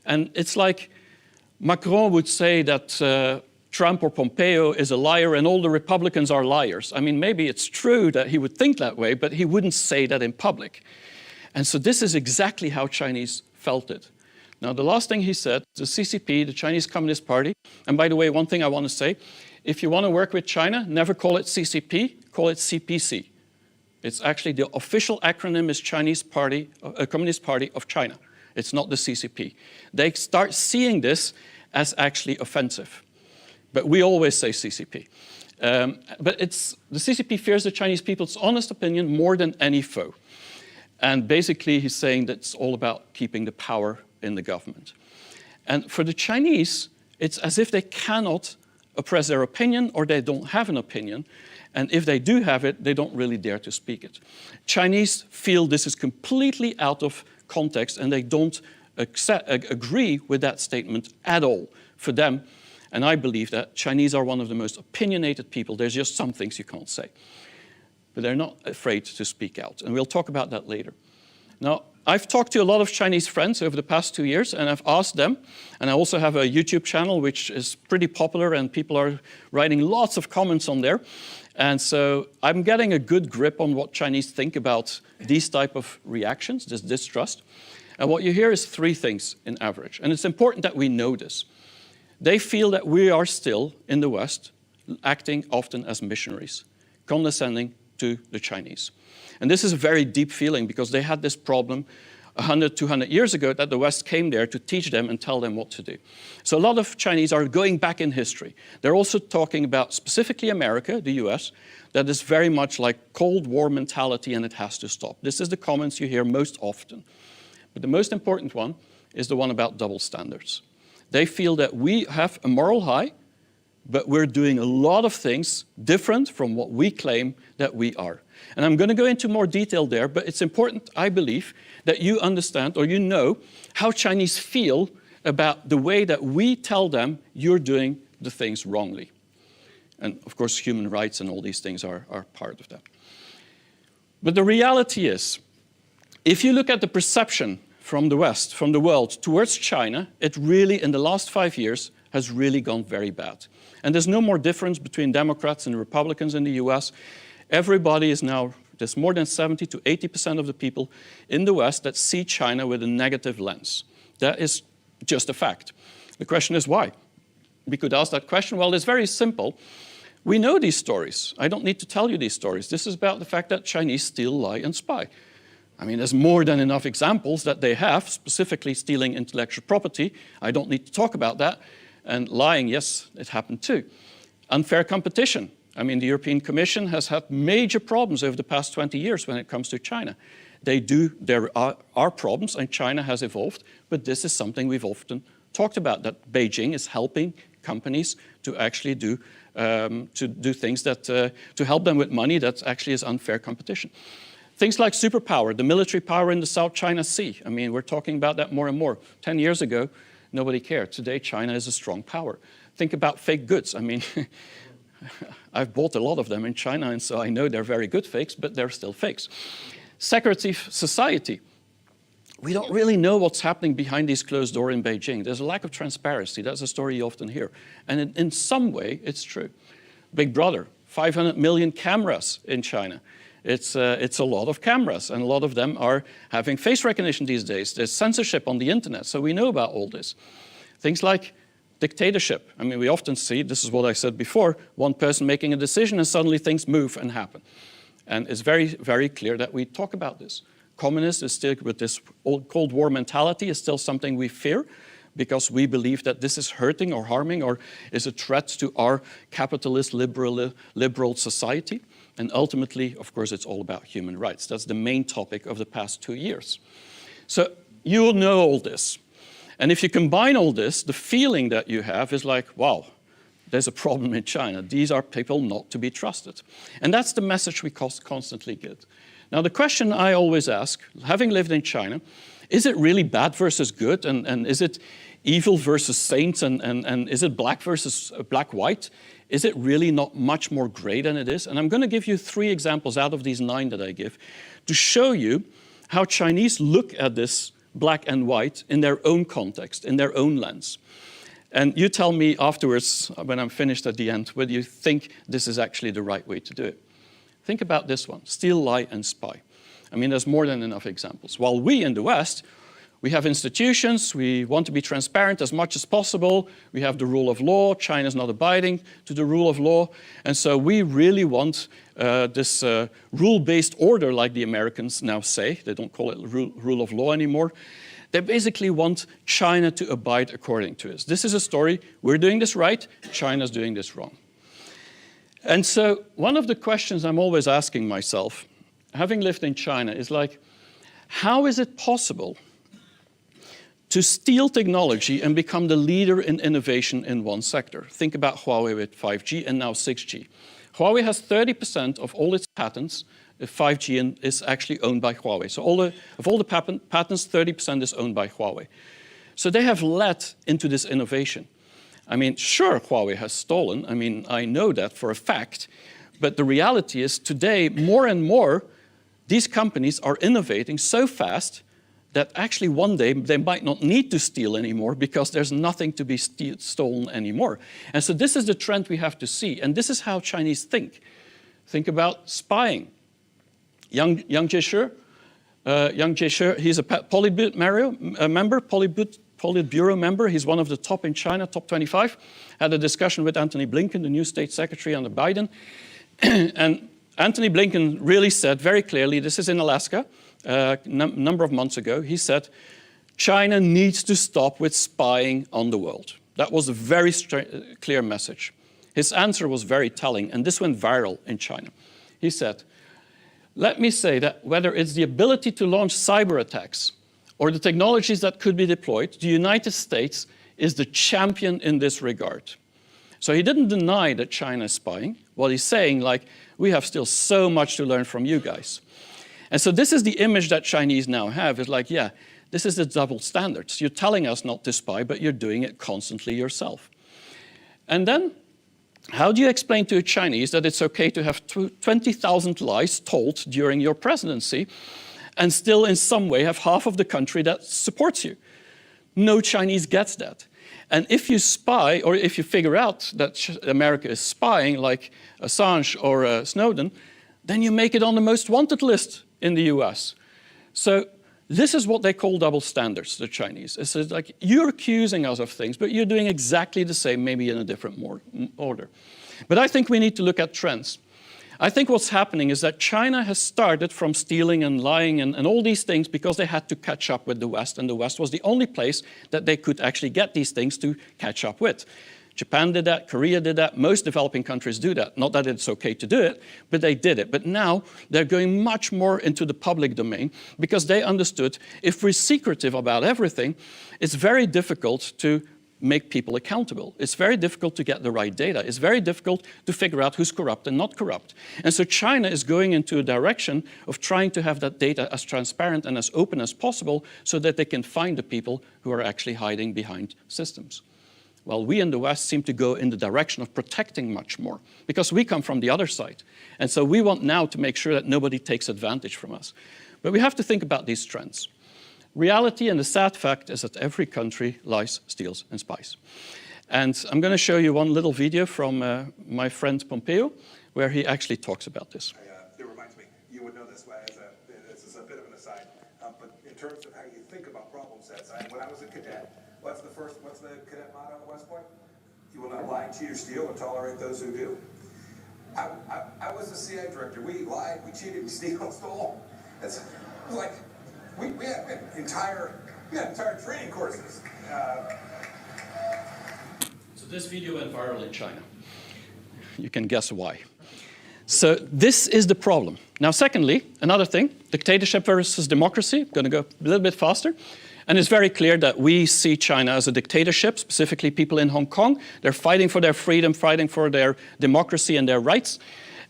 And it's like Macron would say that Trump or Pompeo is a liar and all the Republicans are liars. I mean, maybe it's true that he would think that way, but he wouldn't say that in public. And so this is exactly how Chinese felt it. Now, the last thing he said, the CCP, the Chinese Communist Party, and by the way, one thing I want to say, if you want to work with China, never call it CCP, call it CPC. It's actually the official acronym is Communist Party of China. It's not the CCP. They start seeing this as actually offensive. But we always say CCP. But the CCP fears the Chinese people's honest opinion more than any foe. And basically, he's saying that it's all about keeping the power in the government. And for the Chinese, it's as if they cannot oppress their opinion, or they don't have an opinion. And if they do have it, they don't really dare to speak it. Chinese feel this is completely out of context, and they don't agree with that statement at all. For them, and I believe that Chinese are one of the most opinionated people. There's just some things you can't say. But they're not afraid to speak out. And we'll talk about that later. Now, I've talked to a lot of Chinese friends over the past 2 years, and I've asked them, and I also have a YouTube channel which is pretty popular, and people are writing lots of comments on there. And so I'm getting a good grip on what Chinese think about these type of reactions, this distrust. And what you hear is 3 things in average. And it's important that we know this. They feel that we are still, in the West, acting often as missionaries, condescending to the Chinese. And this is a very deep feeling, because they had this problem 100, 200 years ago that the West came there to teach them and tell them what to do. So a lot of Chinese are going back in history. They're also talking about specifically America, the US, that is very much like Cold War mentality, and it has to stop. This is the comments you hear most often. But the most important one is the one about double standards. They feel that we have a moral high, but we're doing a lot of things different from what we claim that we are. And I'm going to go into more detail there, but it's important, I believe, that you understand, or you know, how Chinese feel about the way that we tell them you're doing the things wrongly. And of course, human rights and all these things are part of that. But the reality is, if you look at the perception from the West, from the world, towards China, it really, in the last 5 years, has really gone very bad. And there's no more difference between Democrats and Republicans in the US. Everybody is now There's more than 70 to 80% of the people in the West that see China with a negative lens. That is just a fact. The question is why? We could ask that question. Well, it's very simple. We know these stories. I don't need to tell you these stories. This is about the fact that Chinese steal, lie, and spy. I mean, there's more than enough examples that they have, specifically stealing intellectual property. I don't need to talk about that. And lying, yes, it happened too. Unfair competition. I mean, the European Commission has had major problems over the past 20 years when it comes to China. There are problems, and China has evolved, but this is something we've often talked about, that Beijing is helping companies to actually do things that, to help them with money that actually is unfair competition. Things like superpower, the military power in the South China Sea. I mean, we're talking about that more and more. 10 years ago, nobody cared. Today, China is a strong power. Think about fake goods. I mean, I've bought a lot of them in China, and so I know they're very good fakes, but they're still fakes. Secretive society. We don't really know what's happening behind these closed doors in Beijing. There's a lack of transparency. That's a story you often hear. And in some way, it's true. Big Brother, 500 million cameras in China. It's a lot of cameras, and a lot of them are having face recognition these days. There's censorship on the internet, so we know about all this. Things like dictatorship. I mean, we often see, this is what I said before, one person making a decision and suddenly things move and happen. And it's very, very clear that we talk about this. Communists is still with this old Cold War mentality is still something we fear because we believe that this is hurting or harming or is a threat to our capitalist liberal society. And ultimately, of course, it's all about human rights. That's the main topic of the past 2 years. So you'll know all this. And if you combine all this, the feeling that you have is like, wow, there's a problem in China. These are people not to be trusted. And that's the message we constantly get. Now, the question I always ask, having lived in China, is it really bad versus good? And is it evil versus saints? And is it black versus black-white? Is it really not much more gray than it is? And I'm going to give you 3 examples out of these 9 that I give to show you how Chinese look at this black and white in their own context, in their own lens. And you tell me afterwards, when I'm finished at the end, whether you think this is actually the right way to do it. Think about this one, steal, lie, and spy. I mean, there's more than enough examples. While we in the West, we have institutions, we want to be transparent as much as possible, we have the rule of law, China's not abiding to the rule of law, and so we really want this rule-based order like the Americans now say. They don't call it rule of law anymore. They basically want China to abide according to us. This is a story, we're doing this right, China's doing this wrong. And so one of the questions I'm always asking myself, having lived in China, is like, how is it possible to steal technology and become the leader in innovation in one sector? Think about Huawei with 5G and now 6G. Huawei has 30% of all its patents. 5G is actually owned by Huawei. So of all the patents, 30% is owned by Huawei. So they have led into this innovation. I mean, sure, Huawei has stolen. I mean, I know that for a fact. But the reality is today, more and more, these companies are innovating so fast that actually one day they might not need to steal anymore because there's nothing to be stolen anymore. And so this is the trend we have to see. And this is how Chinese think. Think about spying. Yang Jieshi, he's a Politburo member. He's one of the top in China, top 25. Had a discussion with Antony Blinken, the new state secretary under Biden. And Antony Blinken really said very clearly, this is in Alaska, a number of months ago, he said, China needs to stop with spying on the world. That was a very clear message. His answer was very telling, and this went viral in China. He said, let me say that whether it's the ability to launch cyber attacks or the technologies that could be deployed, the United States is the champion in this regard. So he didn't deny that China is spying. What he's saying, like, we have still so much to learn from you guys. And so this is the image that Chinese now have, is like, yeah, this is the double standards. You're telling us not to spy, but you're doing it constantly yourself. And then, how do you explain to a Chinese that it's okay to have 20,000 lies told during your presidency and still in some way have half of the country that supports you? No Chinese gets that. And if you spy, or if you figure out that America is spying, like Assange or Snowden, then you make it on the most wanted list in the US. So this is what they call double standards, the Chinese. It's like, you're accusing us of things, but you're doing exactly the same, maybe in a different order. But I think we need to look at trends. I think what's happening is that China has started from stealing and lying and all these things because they had to catch up with the West, and the West was the only place that they could actually get these things to catch up with. Japan did that, Korea did that, most developing countries do that. Not that it's okay to do it, but they did it. But now they're going much more into the public domain because they understood if we're secretive about everything, it's very difficult to make people accountable. It's very difficult to get the right data. It's very difficult to figure out who's corrupt and not corrupt. And so China is going into a direction of trying to have that data as transparent and as open as possible so that they can find the people who are actually hiding behind systems. Well, we in the West seem to go in the direction of protecting much more because we come from the other side. And so we want now to make sure that nobody takes advantage from us. But we have to think about these trends. Reality and the sad fact is that every country lies, steals, and spies. And I'm going to show you one little video from my friend Pompeo, where he actually talks about this. It reminds me, you would know this is a bit of an aside, but in terms of how you think about problem sets, when I was a cadet, what's the cadet motto at West Point? You will not lie, cheat, or steal, and tolerate those who do. I was the CIA director. We lied, we cheated, we stole. It's like, we had entire training courses. So this video went viral in China. You can guess why. So this is the problem. Now, secondly, another thing, dictatorship versus democracy. I'm going to go a little bit faster. And it's very clear that we see China as a dictatorship, specifically people in Hong Kong. They're fighting for their freedom, fighting for their democracy and their rights.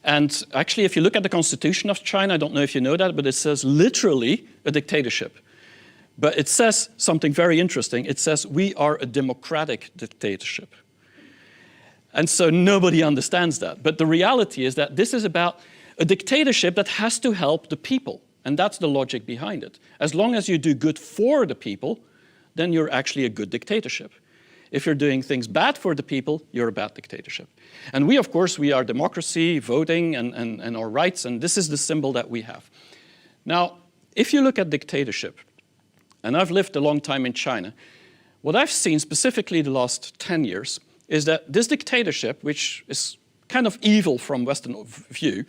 And actually, if you look at the constitution of China, I don't know if you know that, but it says literally a dictatorship. But it says something very interesting. It says we are a democratic dictatorship. And so nobody understands that. But the reality is that this is about a dictatorship that has to help the people. And that's the logic behind it. As long as you do good for the people, then you're actually a good dictatorship. If you're doing things bad for the people, you're a bad dictatorship. And we, of course, we are democracy, voting, and our rights, and this is the symbol that we have. Now, if you look at dictatorship, and I've lived a long time in China, what I've seen specifically the last 10 years is that this dictatorship, which is kind of evil from Western view,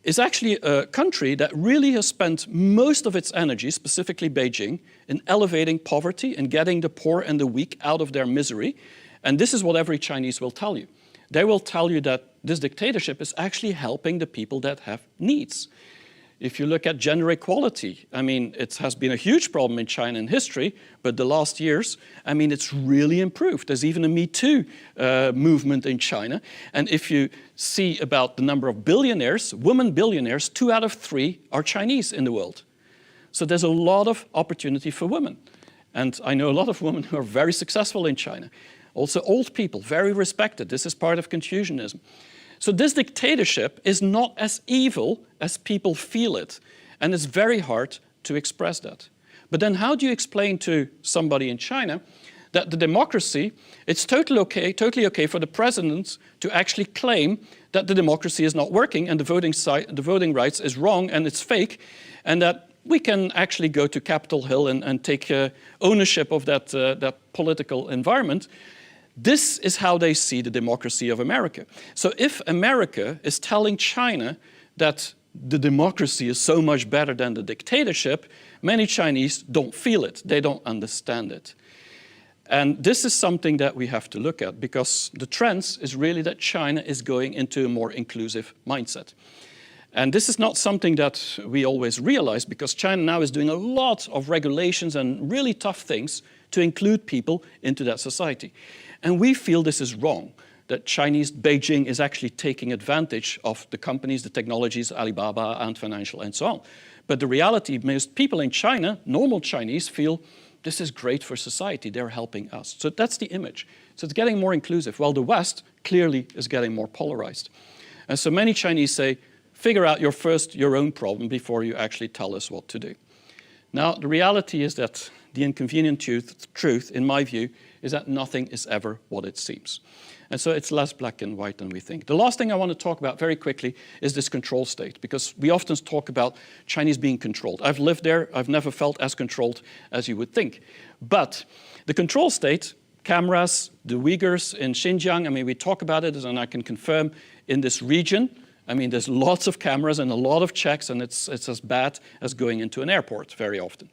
is actually a country that really has spent most of its energy, specifically Beijing, in elevating poverty and getting the poor and the weak out of their misery. And this is what every Chinese will tell you. They will tell you that this dictatorship is actually helping the people that have needs. If you look at gender equality, I mean, it has been a huge problem in China in history, but the last years, I mean, it's really improved. There's even a Me Too movement in China. And if you see about the number of billionaires, women billionaires, 2 out of 3 are Chinese in the world. So there's a lot of opportunity for women. And I know a lot of women who are very successful in China. Also old people, very respected. This is part of Confucianism. So this dictatorship is not as evil as people feel it, and it's very hard to express that. But then how do you explain to somebody in China that the democracy, it's totally okay for the president to actually claim that the democracy is not working and the voting rights is wrong and it's fake, and that we can actually go to Capitol Hill and take ownership of that political environment? This is how they see the democracy of America. So if America is telling China that the democracy is so much better than the dictatorship, many Chinese don't feel it. They don't understand it. And this is something that we have to look at because the trend is really that China is going into a more inclusive mindset. And this is not something that we always realize because China now is doing a lot of regulations and really tough things to include people into that society. And we feel this is wrong, that Chinese Beijing is actually taking advantage of the companies, the technologies, Alibaba, Ant Financial, and so on. But the reality, most people in China, normal Chinese, feel this is great for society, they're helping us. So that's the image. So it's getting more inclusive, while the West clearly is getting more polarized. And so many Chinese say, figure out your own problem before you actually tell us what to do. Now, the reality is that the inconvenient truth, in my view, is that nothing is ever what it seems. And so it's less black and white than we think. The last thing I want to talk about very quickly is this control state, because we often talk about Chinese being controlled. I've lived there. I've never felt as controlled as you would think. But the control state, cameras, the Uyghurs in Xinjiang, I mean, we talk about it, and I can confirm in this region, I mean, there's lots of cameras and a lot of checks, and it's as bad as going into an airport very often.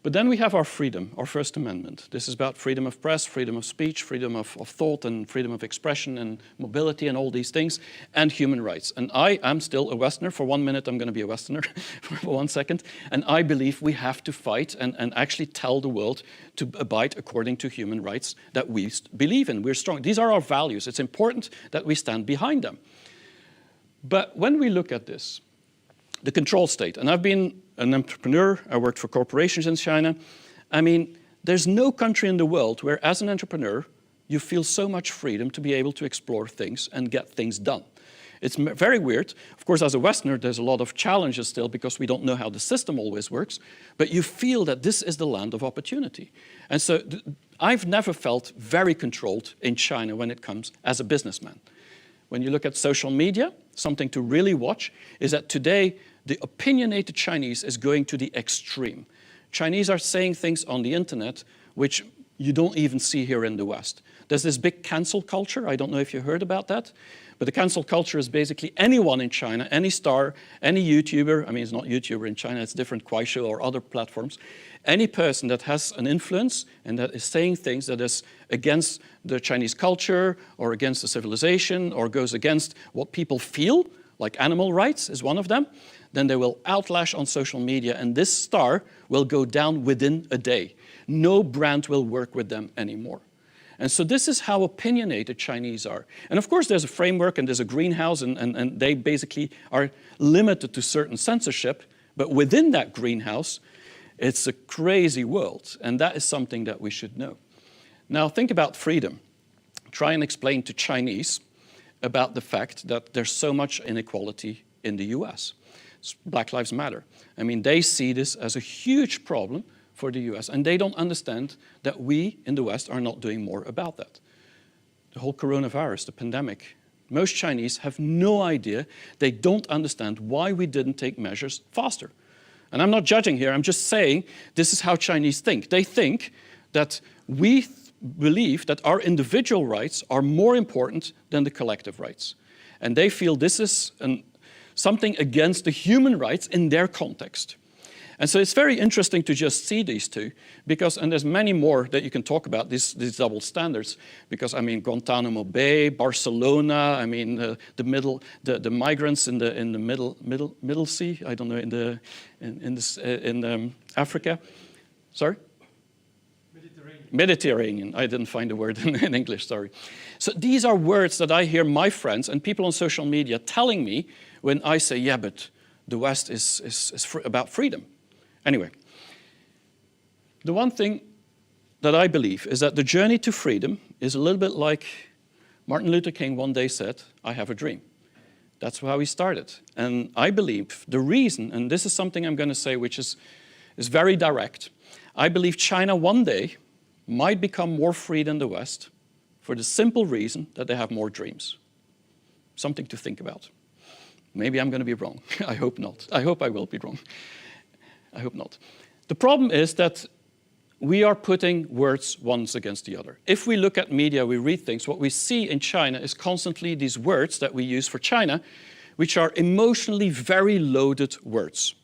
But then we have our freedom, our First Amendment. This is about freedom of press, freedom of speech, freedom of thought, and freedom of expression, and mobility, and all these things, and human rights. And I am still a Westerner. For 1 minute, I'm going to be a Westerner for 1 second. And I believe we have to fight and actually tell the world to abide according to human rights that we believe in. We're strong. These are our values. It's important that we stand behind them. But when we look at this, the control state, and I've been an entrepreneur, I worked for corporations in China. I mean, there's no country in the world where, as an entrepreneur, you feel so much freedom to be able to explore things and get things done. It's very weird. Of course, as a Westerner, there's a lot of challenges still because we don't know how the system always works, but you feel that this is the land of opportunity. And so I've never felt very controlled in China when it comes as a businessman. When you look at social media, something to really watch is that today the opinionated Chinese is going to the extreme. Chinese are saying things on the internet which you don't even see here in the West. There's this big cancel culture. I don't know if you heard about that, but the cancel culture is basically anyone in China, any star, any YouTuber, I mean, it's not YouTuber in China, it's different Kuaishou or other platforms, any person that has an influence and that is saying things that is against the Chinese culture or against the civilization or goes against what people feel, like animal rights is one of them, then they will outlash on social media, and this star will go down within a day. No brand will work with them anymore. And so this is how opinionated Chinese are. And of course, there's a framework and there's a greenhouse, and they basically are limited to certain censorship, but within that greenhouse, it's a crazy world, and that is something that we should know. Now, think about freedom. Try and explain to Chinese about the fact that there's so much inequality in the US. Black Lives Matter. I mean, they see this as a huge problem for the US, and they don't understand that we in the West are not doing more about that. The whole coronavirus, the pandemic, most Chinese have no idea, they don't understand why we didn't take measures faster. And I'm not judging here, I'm just saying this is how Chinese think. They think that we believe that our individual rights are more important than the collective rights. And they feel this is something against the human rights in their context. And so it's very interesting to just see these two, because, and there's many more that you can talk about, these double standards, because, I mean, Guantanamo Bay, Barcelona, I mean, the migrants in the middle sea, I don't know, in Africa. Sorry? Mediterranean. I didn't find the word in English, sorry. So these are words that I hear my friends and people on social media telling me when I say, yeah, but the West is about freedom. Anyway, the one thing that I believe is that the journey to freedom is a little bit like Martin Luther King one day said, I have a dream. That's how he started. And I believe the reason, and this is something I'm going to say which is very direct, I believe China one day might become more free than the West for the simple reason that they have more dreams. Something to think about. Maybe I'm going to be wrong. I hope not. I hope I will be wrong. I hope not. The problem is that we are putting words once against the other. If we look at media, we read things, what we see in China is constantly these words that we use for China, which are emotionally very loaded words.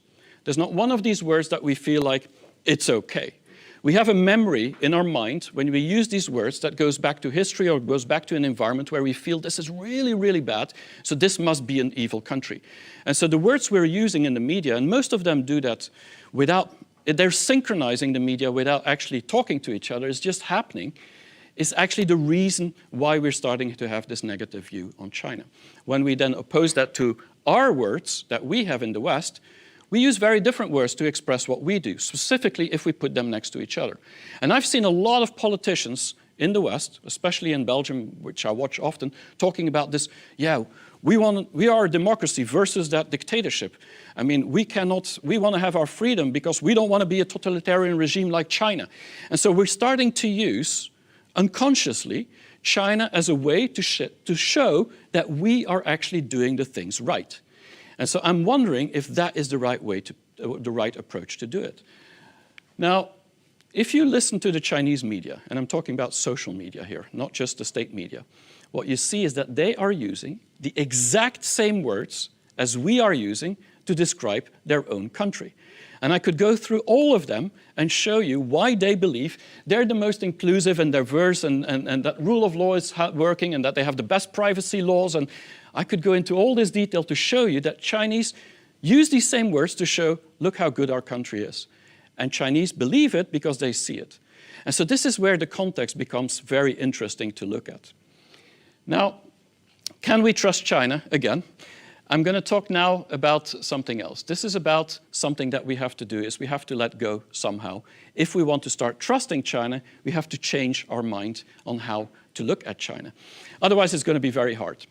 There's not one of these words that we feel like it's okay. We have a memory in our mind when we use these words that goes back to history or goes back to an environment where we feel this is really, really bad, so this must be an evil country. And so the words we're using in the media, and most of them do that without, they're synchronizing the media without actually talking to each other, it's just happening, is actually the reason why we're starting to have this negative view on China. When we then oppose that to our words that we have in the West, we use very different words to express what we do, specifically if we put them next to each other. And I've seen a lot of politicians in the West, especially in Belgium, which I watch often, talking about this, yeah, we are a democracy versus that dictatorship. I mean, we want to have our freedom because we don't want to be a totalitarian regime like China. And so we're starting to use unconsciously, China as a way to show that we are actually doing the things right. And so I'm wondering if that is the right way the right approach to do it. Now, if you listen to the Chinese media, and I'm talking about social media here, not just the state media, what you see is that they are using the exact same words as we are using to describe their own country. And I could go through all of them and show you why they believe they're the most inclusive and diverse and that rule of law is working and that they have the best privacy laws. And I could go into all this detail to show you that Chinese use these same words to show, look how good our country is. And Chinese believe it because they see it. And so this is where the context becomes very interesting to look at. Now, can we trust China? Again, I'm going to talk now about something else. This is about something that we have to do, is we have to let go somehow. If we want to start trusting China, we have to change our mind on how to look at China. Otherwise, it's going to be very hard.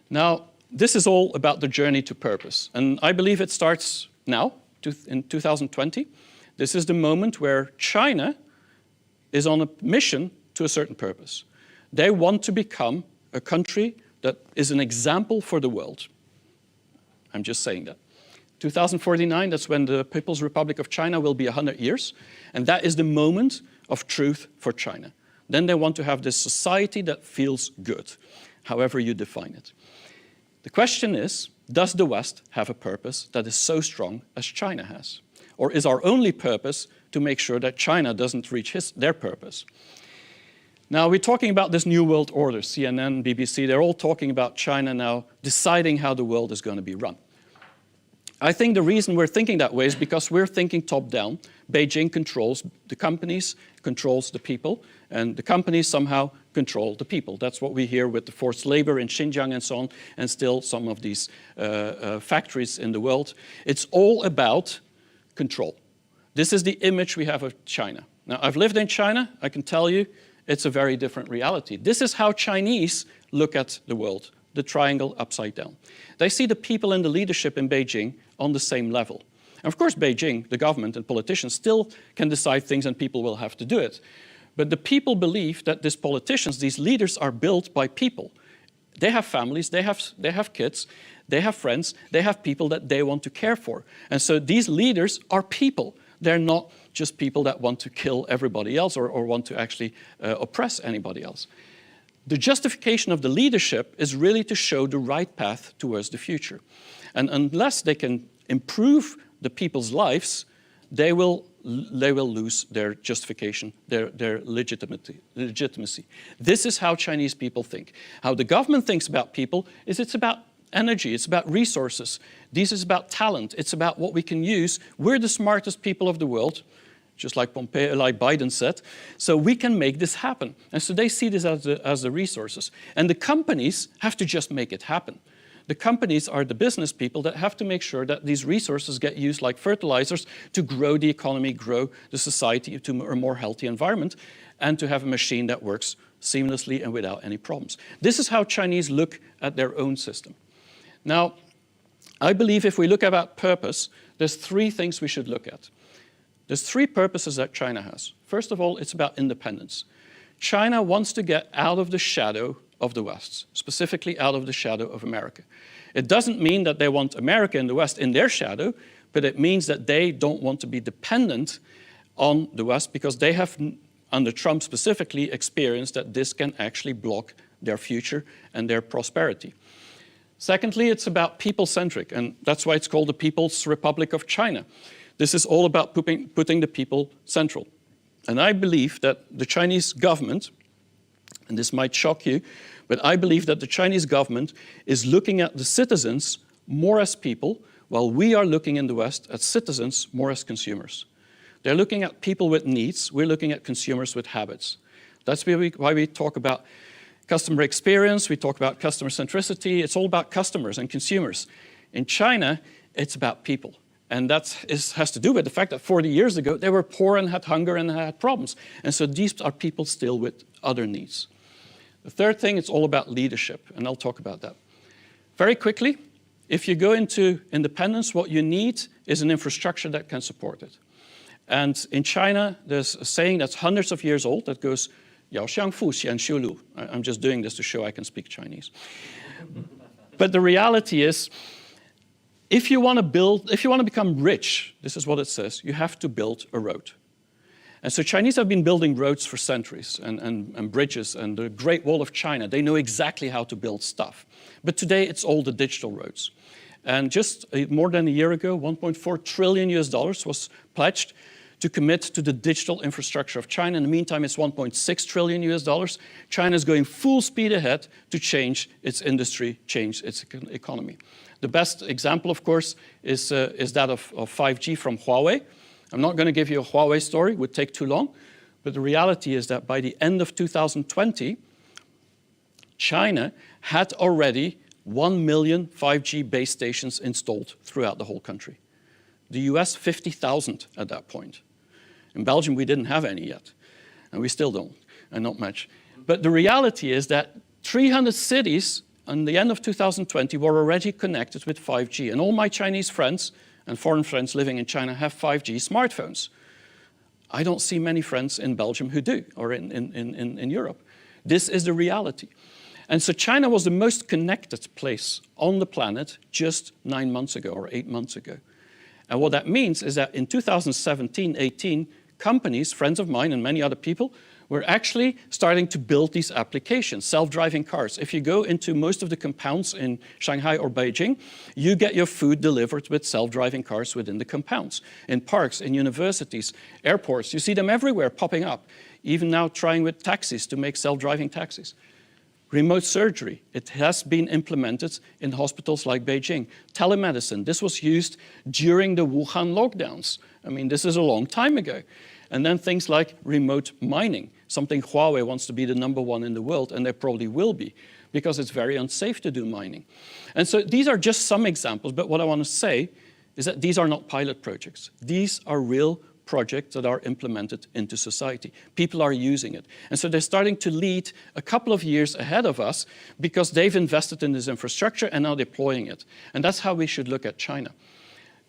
Now, this is all about the journey to purpose. And I believe it starts now, in 2020. This is the moment where China is on a mission to a certain purpose. They want to become a country that is an example for the world. I'm just saying that. 2049, that's when the People's Republic of China will be 100 years. And that is the moment of truth for China. Then they want to have this society that feels good, however you define it. The question is, does the West have a purpose that is so strong as China has? Or is our only purpose to make sure that China doesn't reach their purpose? Now, we're talking about this new world order. CNN, BBC, they're all talking about China now deciding how the world is going to be run. I think the reason we're thinking that way is because we're thinking top-down. Beijing controls the companies, controls the people, and the companies somehow control the people. That's what we hear with the forced labor in Xinjiang and so on, and still some of these factories in the world. It's all about control. This is the image we have of China. Now, I've lived in China. I can tell you it's a very different reality. This is how Chinese look at the world, the triangle upside down. They see the people and the leadership in Beijing on the same level. And of course, Beijing, the government and politicians still can decide things and people will have to do it. But the people believe that these politicians, these leaders are built by people. They have families, they have kids, they have friends, they have people that they want to care for. And so these leaders are people. They're not just people that want to kill everybody else or want to actually oppress anybody else. The justification of the leadership is really to show the right path towards the future. And unless they can improve the people's lives, they will lose their justification, their legitimacy. This is how Chinese people think. How the government thinks about people is it's about energy, it's about resources. This is about talent, it's about what we can use. We're the smartest people of the world, just like Biden said, so we can make this happen. And so they see this as the resources. And the companies have to just make it happen. The companies are the business people that have to make sure that these resources get used like fertilizers to grow the economy, grow the society to a more healthy environment, and to have a machine that works seamlessly and without any problems. This is how Chinese look at their own system. Now, I believe if we look about purpose, there's three things we should look at. There's three purposes that China has. First of all, it's about independence. China wants to get out of the shadow of the West, specifically out of the shadow of America. It doesn't mean that they want America and the West in their shadow, but it means that they don't want to be dependent on the West because they have, under Trump specifically, experienced that this can actually block their future and their prosperity. Secondly, it's about people-centric, and that's why it's called the People's Republic of China. This is all about putting the people central. And I believe that the Chinese government, and this might shock you, but I believe that the Chinese government is looking at the citizens more as people, while we are looking in the West at citizens more as consumers. They're looking at people with needs, we're looking at consumers with habits. That's why we talk about customer experience, we talk about customer centricity, it's all about customers and consumers. In China, it's about people. And that has to do with the fact that 40 years ago, they were poor and had hunger and had problems. And so these are people still with other needs. The third thing, it's all about leadership, and I'll talk about that. Very quickly, if you go into independence, what you need is an infrastructure that can support it. And in China, there's a saying that's hundreds of years old that goes, I'm just doing this to show I can speak Chinese. But the reality is, if you want to become rich, this is what it says, you have to build a road. And so Chinese have been building roads for centuries and bridges and the Great Wall of China. They know exactly how to build stuff. But today it's all the digital roads. And just more than a year ago, $1.4 trillion was pledged to commit to the digital infrastructure of China. In the meantime, it's $1.6 trillion. China is going full speed ahead to change its industry, change its economy. The best example, of course, is that of 5G from Huawei. I'm not going to give you a Huawei story, it would take too long. But the reality is that by the end of 2020, China had already 1 million 5G base stations installed throughout the whole country. The US, 50,000 at that point. In Belgium, we didn't have any yet, and we still don't, and not much. But the reality is that 300 cities on the end of 2020 were already connected with 5G, and all my Chinese friends and foreign friends living in China have 5G smartphones. I don't see many friends in Belgium who do, or in Europe. This is the reality. And so China was the most connected place on the planet just 9 months ago or 8 months ago. And what that means is that in 2017-18, companies, friends of mine and many other people, were actually starting to build these applications, self-driving cars. If you go into most of the compounds in Shanghai or Beijing, you get your food delivered with self-driving cars within the compounds. In parks, in universities, airports, you see them everywhere popping up. Even now trying with taxis to make self-driving taxis. Remote surgery, it has been implemented in hospitals like Beijing. Telemedicine, this was used during the Wuhan lockdowns. I mean, this is a long time ago. And then things like remote mining, something Huawei wants to be the #1 in the world, and they probably will be, because it's very unsafe to do mining. And so these are just some examples, but what I want to say is that these are not pilot projects. These are real projects that are implemented into society. People are using it. And so they're starting to lead a couple of years ahead of us because they've invested in this infrastructure and now deploying it. And that's how we should look at China.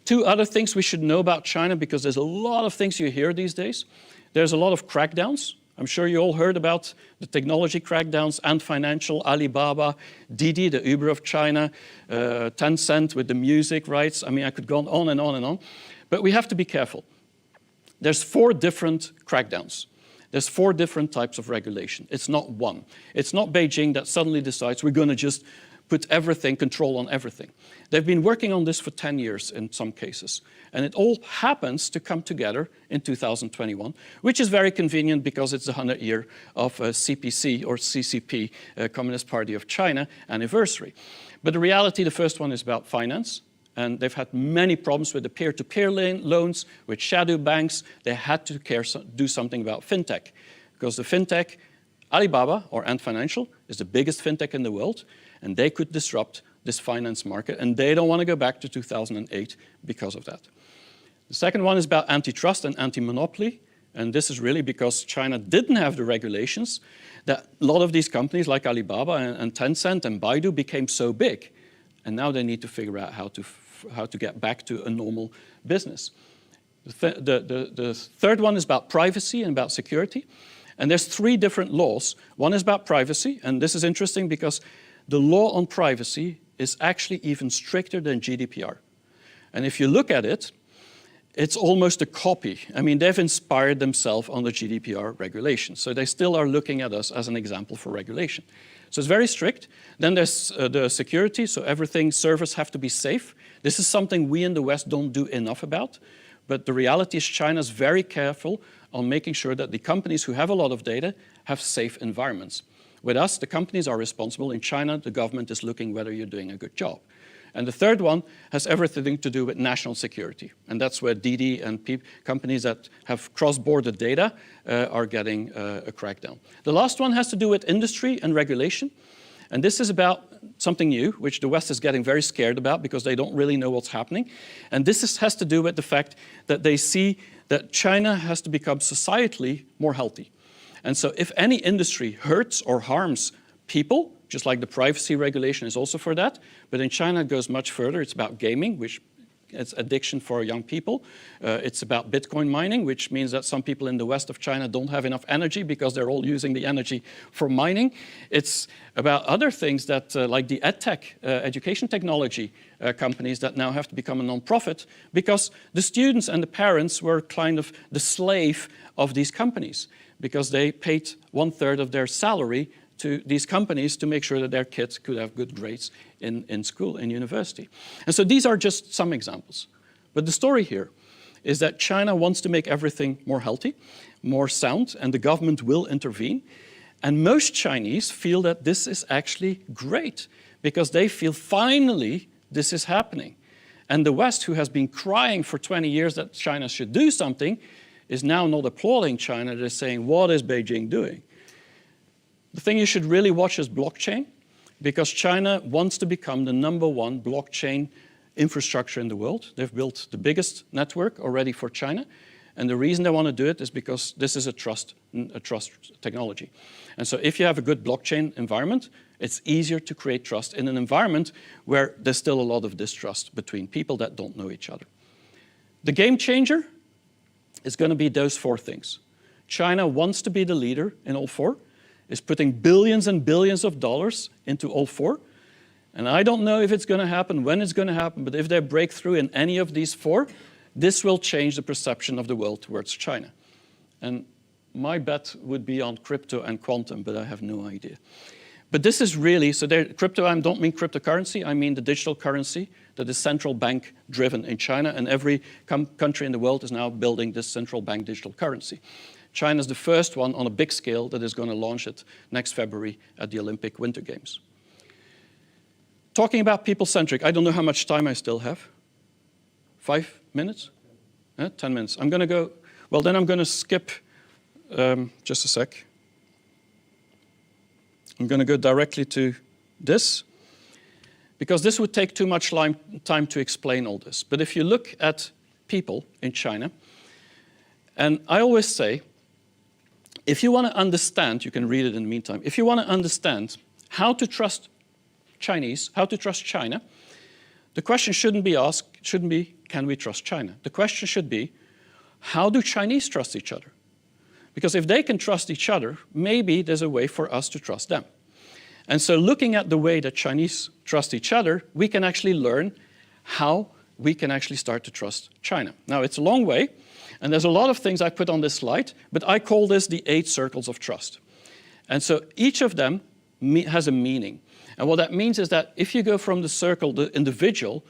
2 other things we should know about China, because there's a lot of things you hear these days. There's a lot of crackdowns. I'm sure you all heard about the technology crackdowns, Ant Financial, Alibaba, Didi, the Uber of China, Tencent with the music rights. I mean, I could go on and on and on. But we have to be careful. There's 4 different crackdowns. There's 4 different types of regulation. It's not one. It's not Beijing that suddenly decides we're going to just put control on everything. They've been working on this for 10 years in some cases. And it all happens to come together in 2021, which is very convenient because it's the 100th year of CPC or CCP, Communist Party of China anniversary. But the reality, the first one is about finance. And they've had many problems with the peer-to-peer loans, with shadow banks. They had to do something about fintech, because the fintech, Alibaba or Ant Financial, is the biggest fintech in the world, and they could disrupt this finance market, and they don't want to go back to 2008 because of that. The second one is about antitrust and anti-monopoly, and this is really because China didn't have the regulations that a lot of these companies like Alibaba and Tencent and Baidu became so big, and now they need to figure out how to get back to a normal business. The third one is about privacy and about security. And there's 3 different laws. One is about privacy, and this is interesting because the law on privacy is actually even stricter than GDPR. And if you look at it, it's almost a copy. I mean, they've inspired themselves on the GDPR regulations. So they still are looking at us as an example for regulation. So it's very strict. Then there's the security, so servers have to be safe. This is something we in the West don't do enough about. But the reality is China's very careful on making sure that the companies who have a lot of data have safe environments. With us, the companies are responsible. In China, the government is looking whether you're doing a good job. And the third one has everything to do with national security. And that's where Didi and companies that have cross-border data are getting a crackdown. The last one has to do with industry and regulation. And this is about something new, which the West is getting very scared about because they don't really know what's happening. And this has to do with the fact that they see that China has to become societally more healthy. And so if any industry hurts or harms people, just like the privacy regulation is also for that, but in China it goes much further. It's about gaming, which it's addiction for young people. It's about Bitcoin mining, which means that some people in the west of China don't have enough energy because they're all using the energy for mining. It's about other things that, like the edtech, education technology companies that now have to become a non-profit because the students and the parents were kind of the slave of these companies because they paid 1/3 of their salary to these companies to make sure that their kids could have good grades in school, in university. And so these are just some examples. But the story here is that China wants to make everything more healthy, more sound, and the government will intervene. And most Chinese feel that this is actually great because they feel finally this is happening. And the West, who has been crying for 20 years that China should do something, is now not applauding China. They're saying, what is Beijing doing? The thing you should really watch is blockchain, because China wants to become the #1 blockchain infrastructure in the world. They've built the biggest network already for China. And the reason they want to do it is because this is a trust technology. And so if you have a good blockchain environment, it's easier to create trust in an environment where there's still a lot of distrust between people that don't know each other. The game changer is going to be those 4 things. China wants to be the leader in all 4, is putting billions and billions of dollars into all 4. And I don't know if it's going to happen, when it's going to happen, but if they break through in any of these 4, this will change the perception of the world towards China. And my bet would be on crypto and quantum, but I have no idea. But this is really, so crypto, I don't mean cryptocurrency, I mean the digital currency that is central bank driven in China, and every country in the world is now building this central bank digital currency. China is the first one on a big scale that is going to launch it next February at the Olympic Winter Games. Talking about people-centric, I don't know how much time I still have. 5 minutes? 10 minutes. I'm going to go, well, then I'm going to skip just a sec. I'm going to go directly to this, because this would take too much time to explain all this. But if you look at people in China, and I always say, if you want to understand, you can read it in the meantime, if you want to understand how to trust Chinese, how to trust China, the question shouldn't be, can we trust China? The question should be, how do Chinese trust each other? Because if they can trust each other, maybe there's a way for us to trust them. And so looking at the way that Chinese trust each other, we can actually learn how we can actually start to trust China. Now, it's a long way, and there's a lot of things I put on this slide, but I call this the 8 circles of trust. And so each of them has a meaning. And what that means is that if you go from the circle, the individual,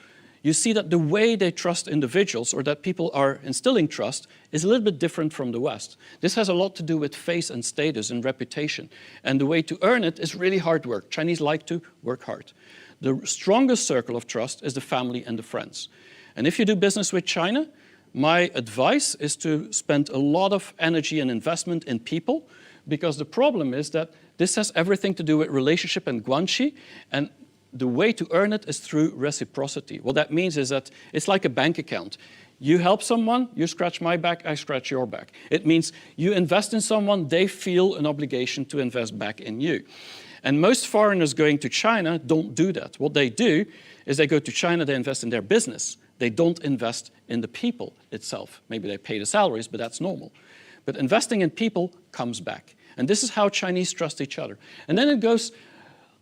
you see that the way they trust individuals, or that people are instilling trust, is a little bit different from the West. This has a lot to do with face and status and reputation. And the way to earn it is really hard work. Chinese like to work hard. The strongest circle of trust is the family and the friends. And if you do business with China, my advice is to spend a lot of energy and investment in people, because the problem is that this has everything to do with relationship and guanxi, and the way to earn it is through reciprocity. What that means is that it's like a bank account. You help someone, you scratch my back, I scratch your back. It means you invest in someone, they feel an obligation to invest back in you. And most foreigners going to China don't do that. What they do is they go to China, they invest in their business. They don't invest in the people itself. Maybe they pay the salaries, but that's normal. But investing in people comes back. And this is how Chinese trust each other. And then it goes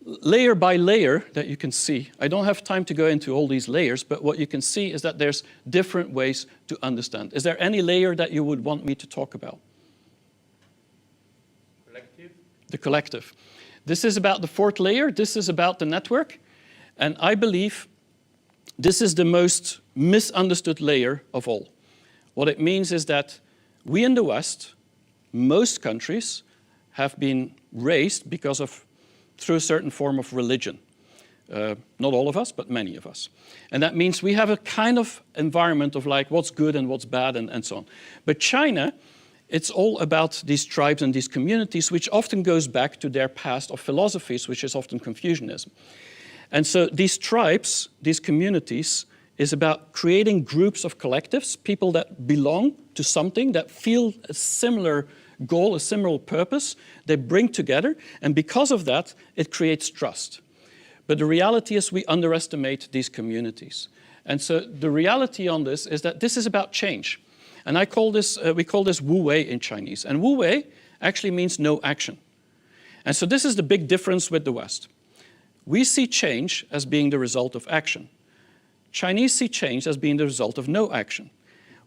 layer by layer that you can see. I don't have time to go into all these layers, but what you can see is that there's different ways to understand. Is there any layer that you would want me to talk about? Collective. The collective. This is about the 4th layer. This is about the network. And I believe this is the most misunderstood layer of all. What it means is that we in the West, most countries, have been raised through a certain form of religion. Not all of us, but many of us. And that means we have a kind of environment of like what's good and what's bad and so on. But China, it's all about these tribes and these communities, which often goes back to their past of philosophies, which is often Confucianism. And so these tribes, these communities, is about creating groups of collectives, people that belong to something, that feel a similar goal, a similar purpose, they bring together, and because of that, it creates trust. But the reality is we underestimate these communities. And so the reality on this is that this is about change. And we call this Wu Wei in Chinese. And Wu Wei actually means no action. And so this is the big difference with the West. We see change as being the result of action. Chinese see change as being the result of no action.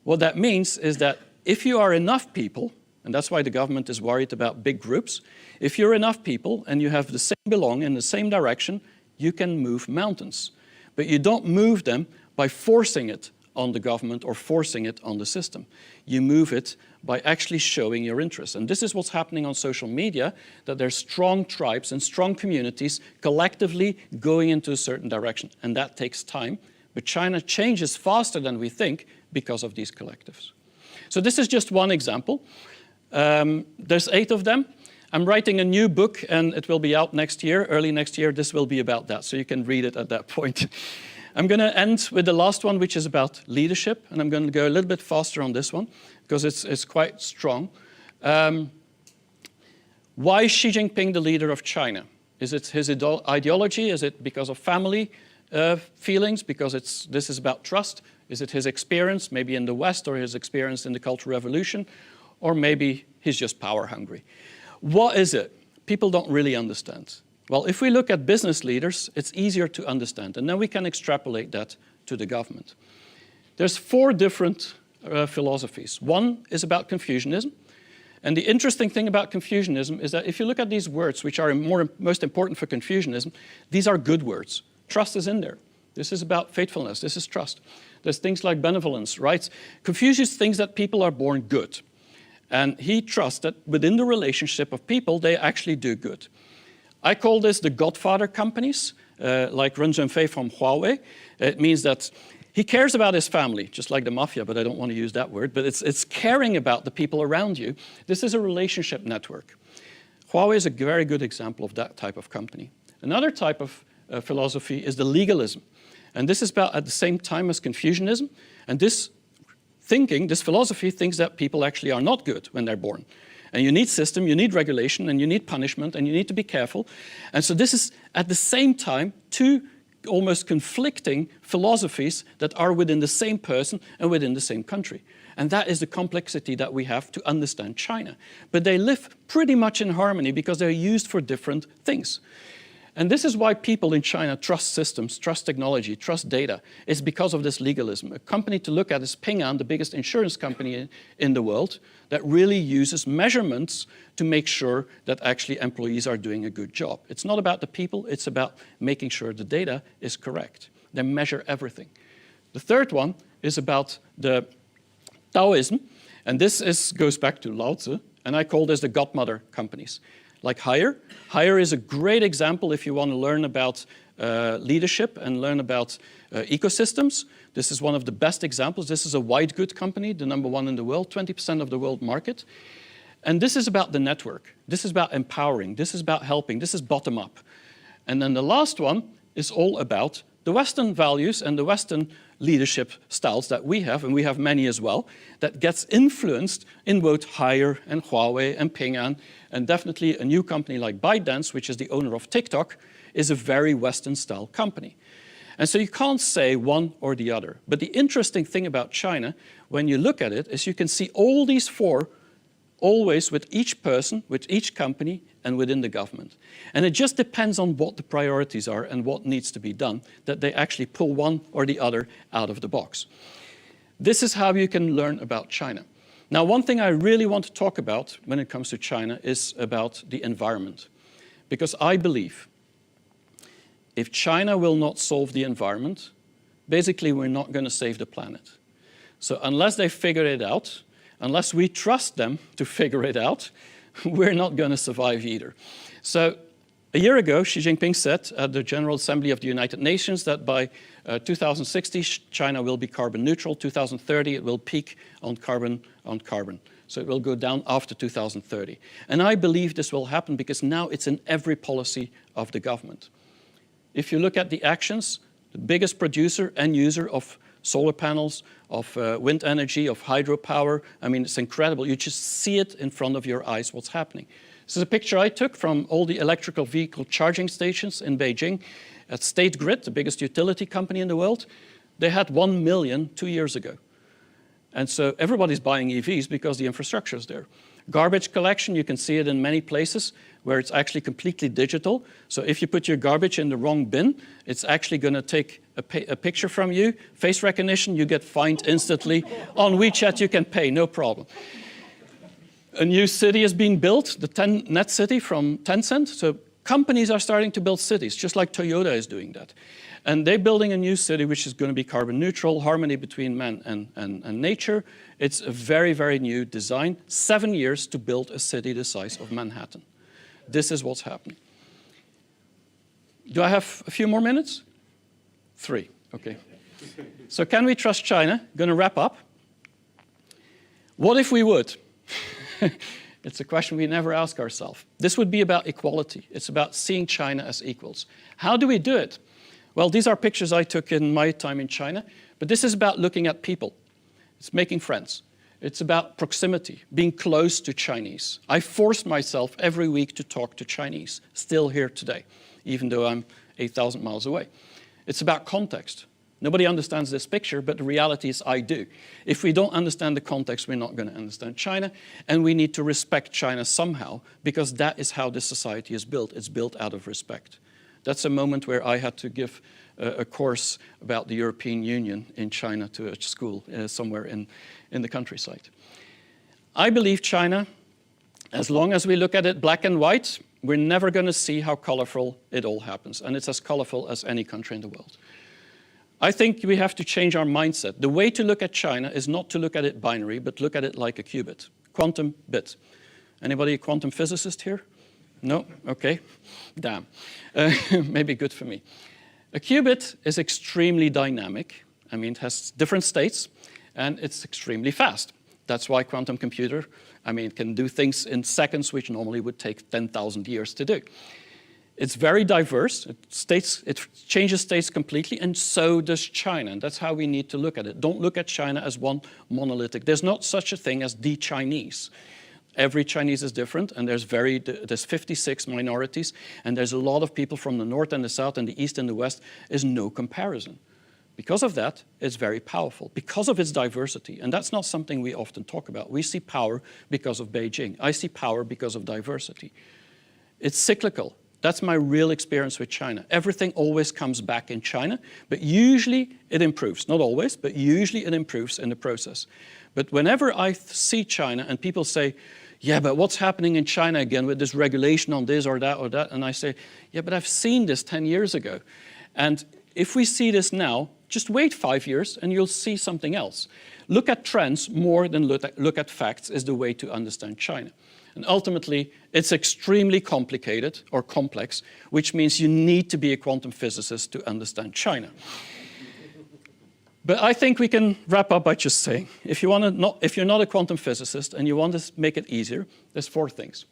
What that means is that if you are enough people, and that's why the government is worried about big groups, if you're enough people and you have the same belong in the same direction, you can move mountains. But you don't move them by forcing it on the government or forcing it on the system. You move it by actually showing your interest. And this is what's happening on social media, that there's strong tribes and strong communities collectively going into a certain direction. And that takes time. But China changes faster than we think because of these collectives. So this is just one example. There's 8 of them. I'm writing a new book, and it will be out next year, early next year. This will be about that, so you can read it at that point. I'm going to end with the last one, which is about leadership, and I'm going to go a little bit faster on this one, because it's quite strong. Why is Xi Jinping the leader of China? Is it his ideology? Is it because of family feelings? Because this is about trust? Is it his experience, maybe in the West, or his experience in the Cultural Revolution? Or maybe he's just power hungry. What is it? People don't really understand. Well, if we look at business leaders, it's easier to understand, and then we can extrapolate that to the government. There's 4 different philosophies. One is about Confucianism, and the interesting thing about Confucianism is that if you look at these words, which are most important for Confucianism, these are good words. Trust is in there. This is about faithfulness. This is trust. There's things like benevolence, right? Confucius thinks that people are born good. And he trusts that within the relationship of people, they actually do good. I call this the godfather companies, like Ren Zhengfei from Huawei. It means that he cares about his family, just like the mafia, but I don't want to use that word. But it's caring about the people around you. This is a relationship network. Huawei is a very good example of that type of company. Another type of philosophy is the legalism. And this is about at the same time as Confucianism. And this philosophy thinks that people actually are not good when they're born. And you need system, you need regulation, and you need punishment, and you need to be careful. And so this is, at the same time, 2 almost conflicting philosophies that are within the same person and within the same country. And that is the complexity that we have to understand China. But they live pretty much in harmony because they're used for different things. And this is why people in China trust systems, trust technology, trust data. It's because of this legalism. A company to look at is Ping An, the biggest insurance company in the world, that really uses measurements to make sure that actually employees are doing a good job. It's not about the people, it's about making sure the data is correct. They measure everything. The third one is about the Taoism, and this goes back to Lao Tzu, and I call this the godmother companies. Like Haier. Haier is a great example if you want to learn about leadership and learn about ecosystems. This is one of the best examples. This is a white good company, the #1 in the world, 20% of the world market. And this is about the network. This is about empowering. This is about helping. This is bottom up. And then the last one is all about the Western values and the Western leadership styles that we have, and we have many as well, that gets influenced in both Haier and Huawei and Ping An, and definitely a new company like ByteDance, which is the owner of TikTok, is a very Western-style company. And so you can't say one or the other. But the interesting thing about China, when you look at it, is you can see all these 4 always with each person, with each company, and within the government. And it just depends on what the priorities are and what needs to be done, that they actually pull one or the other out of the box. This is how you can learn about China. Now, one thing I really want to talk about when it comes to China is about the environment. Because I believe if China will not solve the environment, basically we're not going to save the planet. So unless they figure it out, unless we trust them to figure it out, we're not going to survive either. So a year ago, Xi Jinping said at the General Assembly of the United Nations that by 2060, China will be carbon neutral. 2030, it will peak on carbon. So it will go down after 2030. And I believe this will happen because now it's in every policy of the government. If you look at the actions, the biggest producer and user of solar panels, of wind energy, of hydropower. I mean, it's incredible. You just see it in front of your eyes, what's happening. This is a picture I took from all the electrical vehicle charging stations in Beijing. At State Grid, the biggest utility company in the world, they had 1 million 2 years ago. And so everybody's buying EVs because the infrastructure is there. Garbage collection, you can see it in many places where it's actually completely digital. So if you put your garbage in the wrong bin, it's actually going to take a picture from you, face recognition, you get fined instantly. On WeChat, you can pay, no problem. A new city is being built, the Net City from Tencent. So companies are starting to build cities, just like Toyota is doing that. And they're building a new city which is going to be carbon neutral, harmony between man and nature. It's a very, very new design. 7 years to build a city the size of Manhattan. This is what's happening. Do I have a few more minutes? 3, okay. So can we trust China? Going to wrap up. What if we would? It's a question we never ask ourselves. This would be about equality. It's about seeing China as equals. How do we do it? Well, these are pictures I took in my time in China, but this is about looking at people. It's making friends. It's about proximity, being close to Chinese. I forced myself every week to talk to Chinese, still here today, even though I'm 8,000 miles away. It's about context. Nobody understands this picture, but the reality is I do. If we don't understand the context, we're not going to understand China, and we need to respect China somehow, because that is how this society is built. It's built out of respect. That's a moment where I had to give a course about the European Union in China to a school somewhere in the countryside. I believe China, as long as we look at it black and white, we're never going to see how colorful it all happens. And it's as colorful as any country in the world. I think we have to change our mindset. The way to look at China is not to look at it binary, but look at it like a qubit, quantum bit. Anybody a quantum physicist here? No? Okay. Damn. Maybe good for me. A qubit is extremely dynamic. I mean, it has different states, and it's extremely fast. That's why quantum computer, can do things in seconds, which normally would take 10,000 years to do. It's very diverse. It changes states completely, and so does China. And that's how we need to look at it. Don't look at China as one monolithic. There's not such a thing as the Chinese. Every Chinese is different, and there's 56 minorities, and there's a lot of people from the north and the south and the east and the west. Is no comparison. Because of that, it's very powerful, because of its diversity. And that's not something we often talk about. We see power because of Beijing. I see power because of diversity. It's cyclical. That's my real experience with China. Everything always comes back in China, but usually it improves. Not always, but usually it improves in the process. But whenever I see China and people say, yeah, but what's happening in China again with this regulation on this or that, and I say, yeah, but I've seen this 10 years ago. And if we see this now, just wait 5 years and you'll see something else. Look at trends more than look at facts is the way to understand China. And ultimately, it's extremely complicated or complex, which means you need to be a quantum physicist to understand China. But I think we can wrap up by just saying, if you're not a quantum physicist and you want to make it easier, there's 4 things.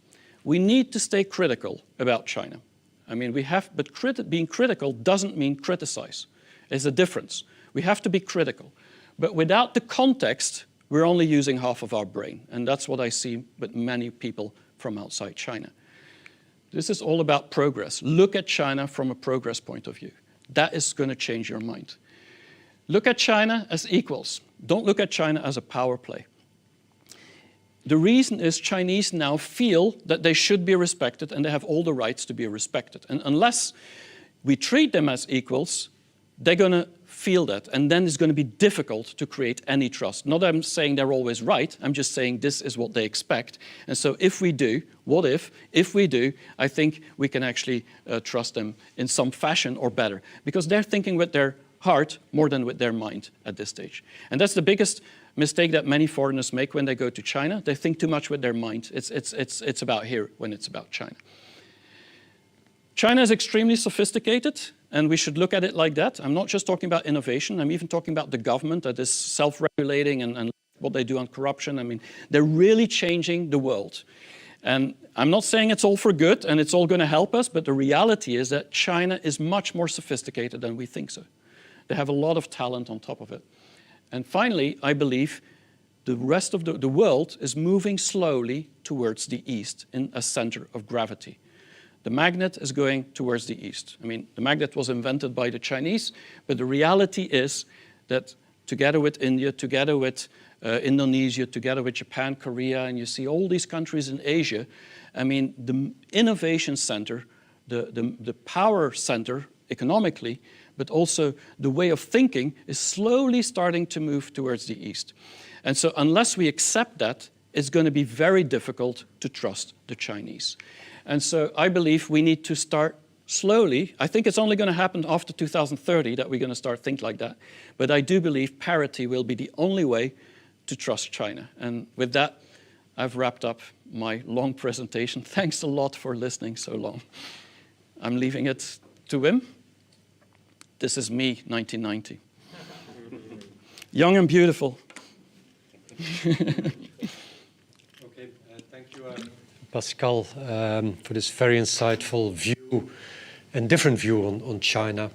We need to stay critical about China. But being critical doesn't mean criticize. There's a difference. We have to be critical. But without the context, we're only using half of our brain. And that's what I see with many people from outside China. This is all about progress. Look at China from a progress point of view. That is going to change your mind. Look at China as equals. Don't look at China as a power play. The reason is Chinese now feel that they should be respected and they have all the rights to be respected. And unless we treat them as equals, they're going to feel that. And then it's going to be difficult to create any trust. Not that I'm saying they're always right. I'm just saying this is what they expect. And so if we do, if we do, I think we can actually trust them in some fashion or better. Because they're thinking with their heart more than with their mind at this stage. And that's the biggest mistake that many foreigners make when they go to China. They think too much with their mind. It's about here when it's about China. China is extremely sophisticated, and we should look at it like that. I'm not just talking about innovation. I'm even talking about the government that is self-regulating and what they do on corruption. They're really changing the world. And I'm not saying it's all for good and it's all going to help us, but the reality is that China is much more sophisticated than we think so. They have a lot of talent on top of it. And finally, I believe the rest of the world is moving slowly towards the east in a center of gravity. The magnet is going towards the east. I mean, the magnet was invented by the Chinese, but the reality is that together with India, together with Indonesia, together with Japan, Korea, and you see all these countries in Asia, I mean, the innovation center, the power center economically, but also the way of thinking is slowly starting to move towards the east. And so unless we accept that, it's going to be very difficult to trust the Chinese. And so I believe we need to start slowly. I think it's only going to happen after 2030 that we're going to start think like that. But I do believe parity will be the only way to trust China. And with that, I've wrapped up my long presentation. Thanks a lot for listening so long. I'm leaving it to Wim. This is me, 1990. Young and beautiful. Okay, thank you, Pascal, for this very insightful view and different view on China,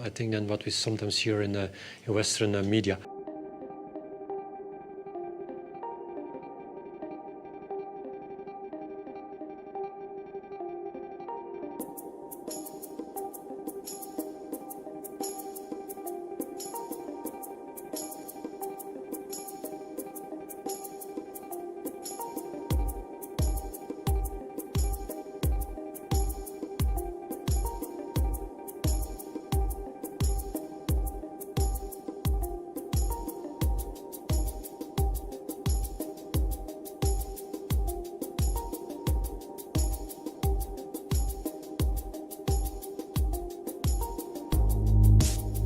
I think, than what we sometimes hear in Western media.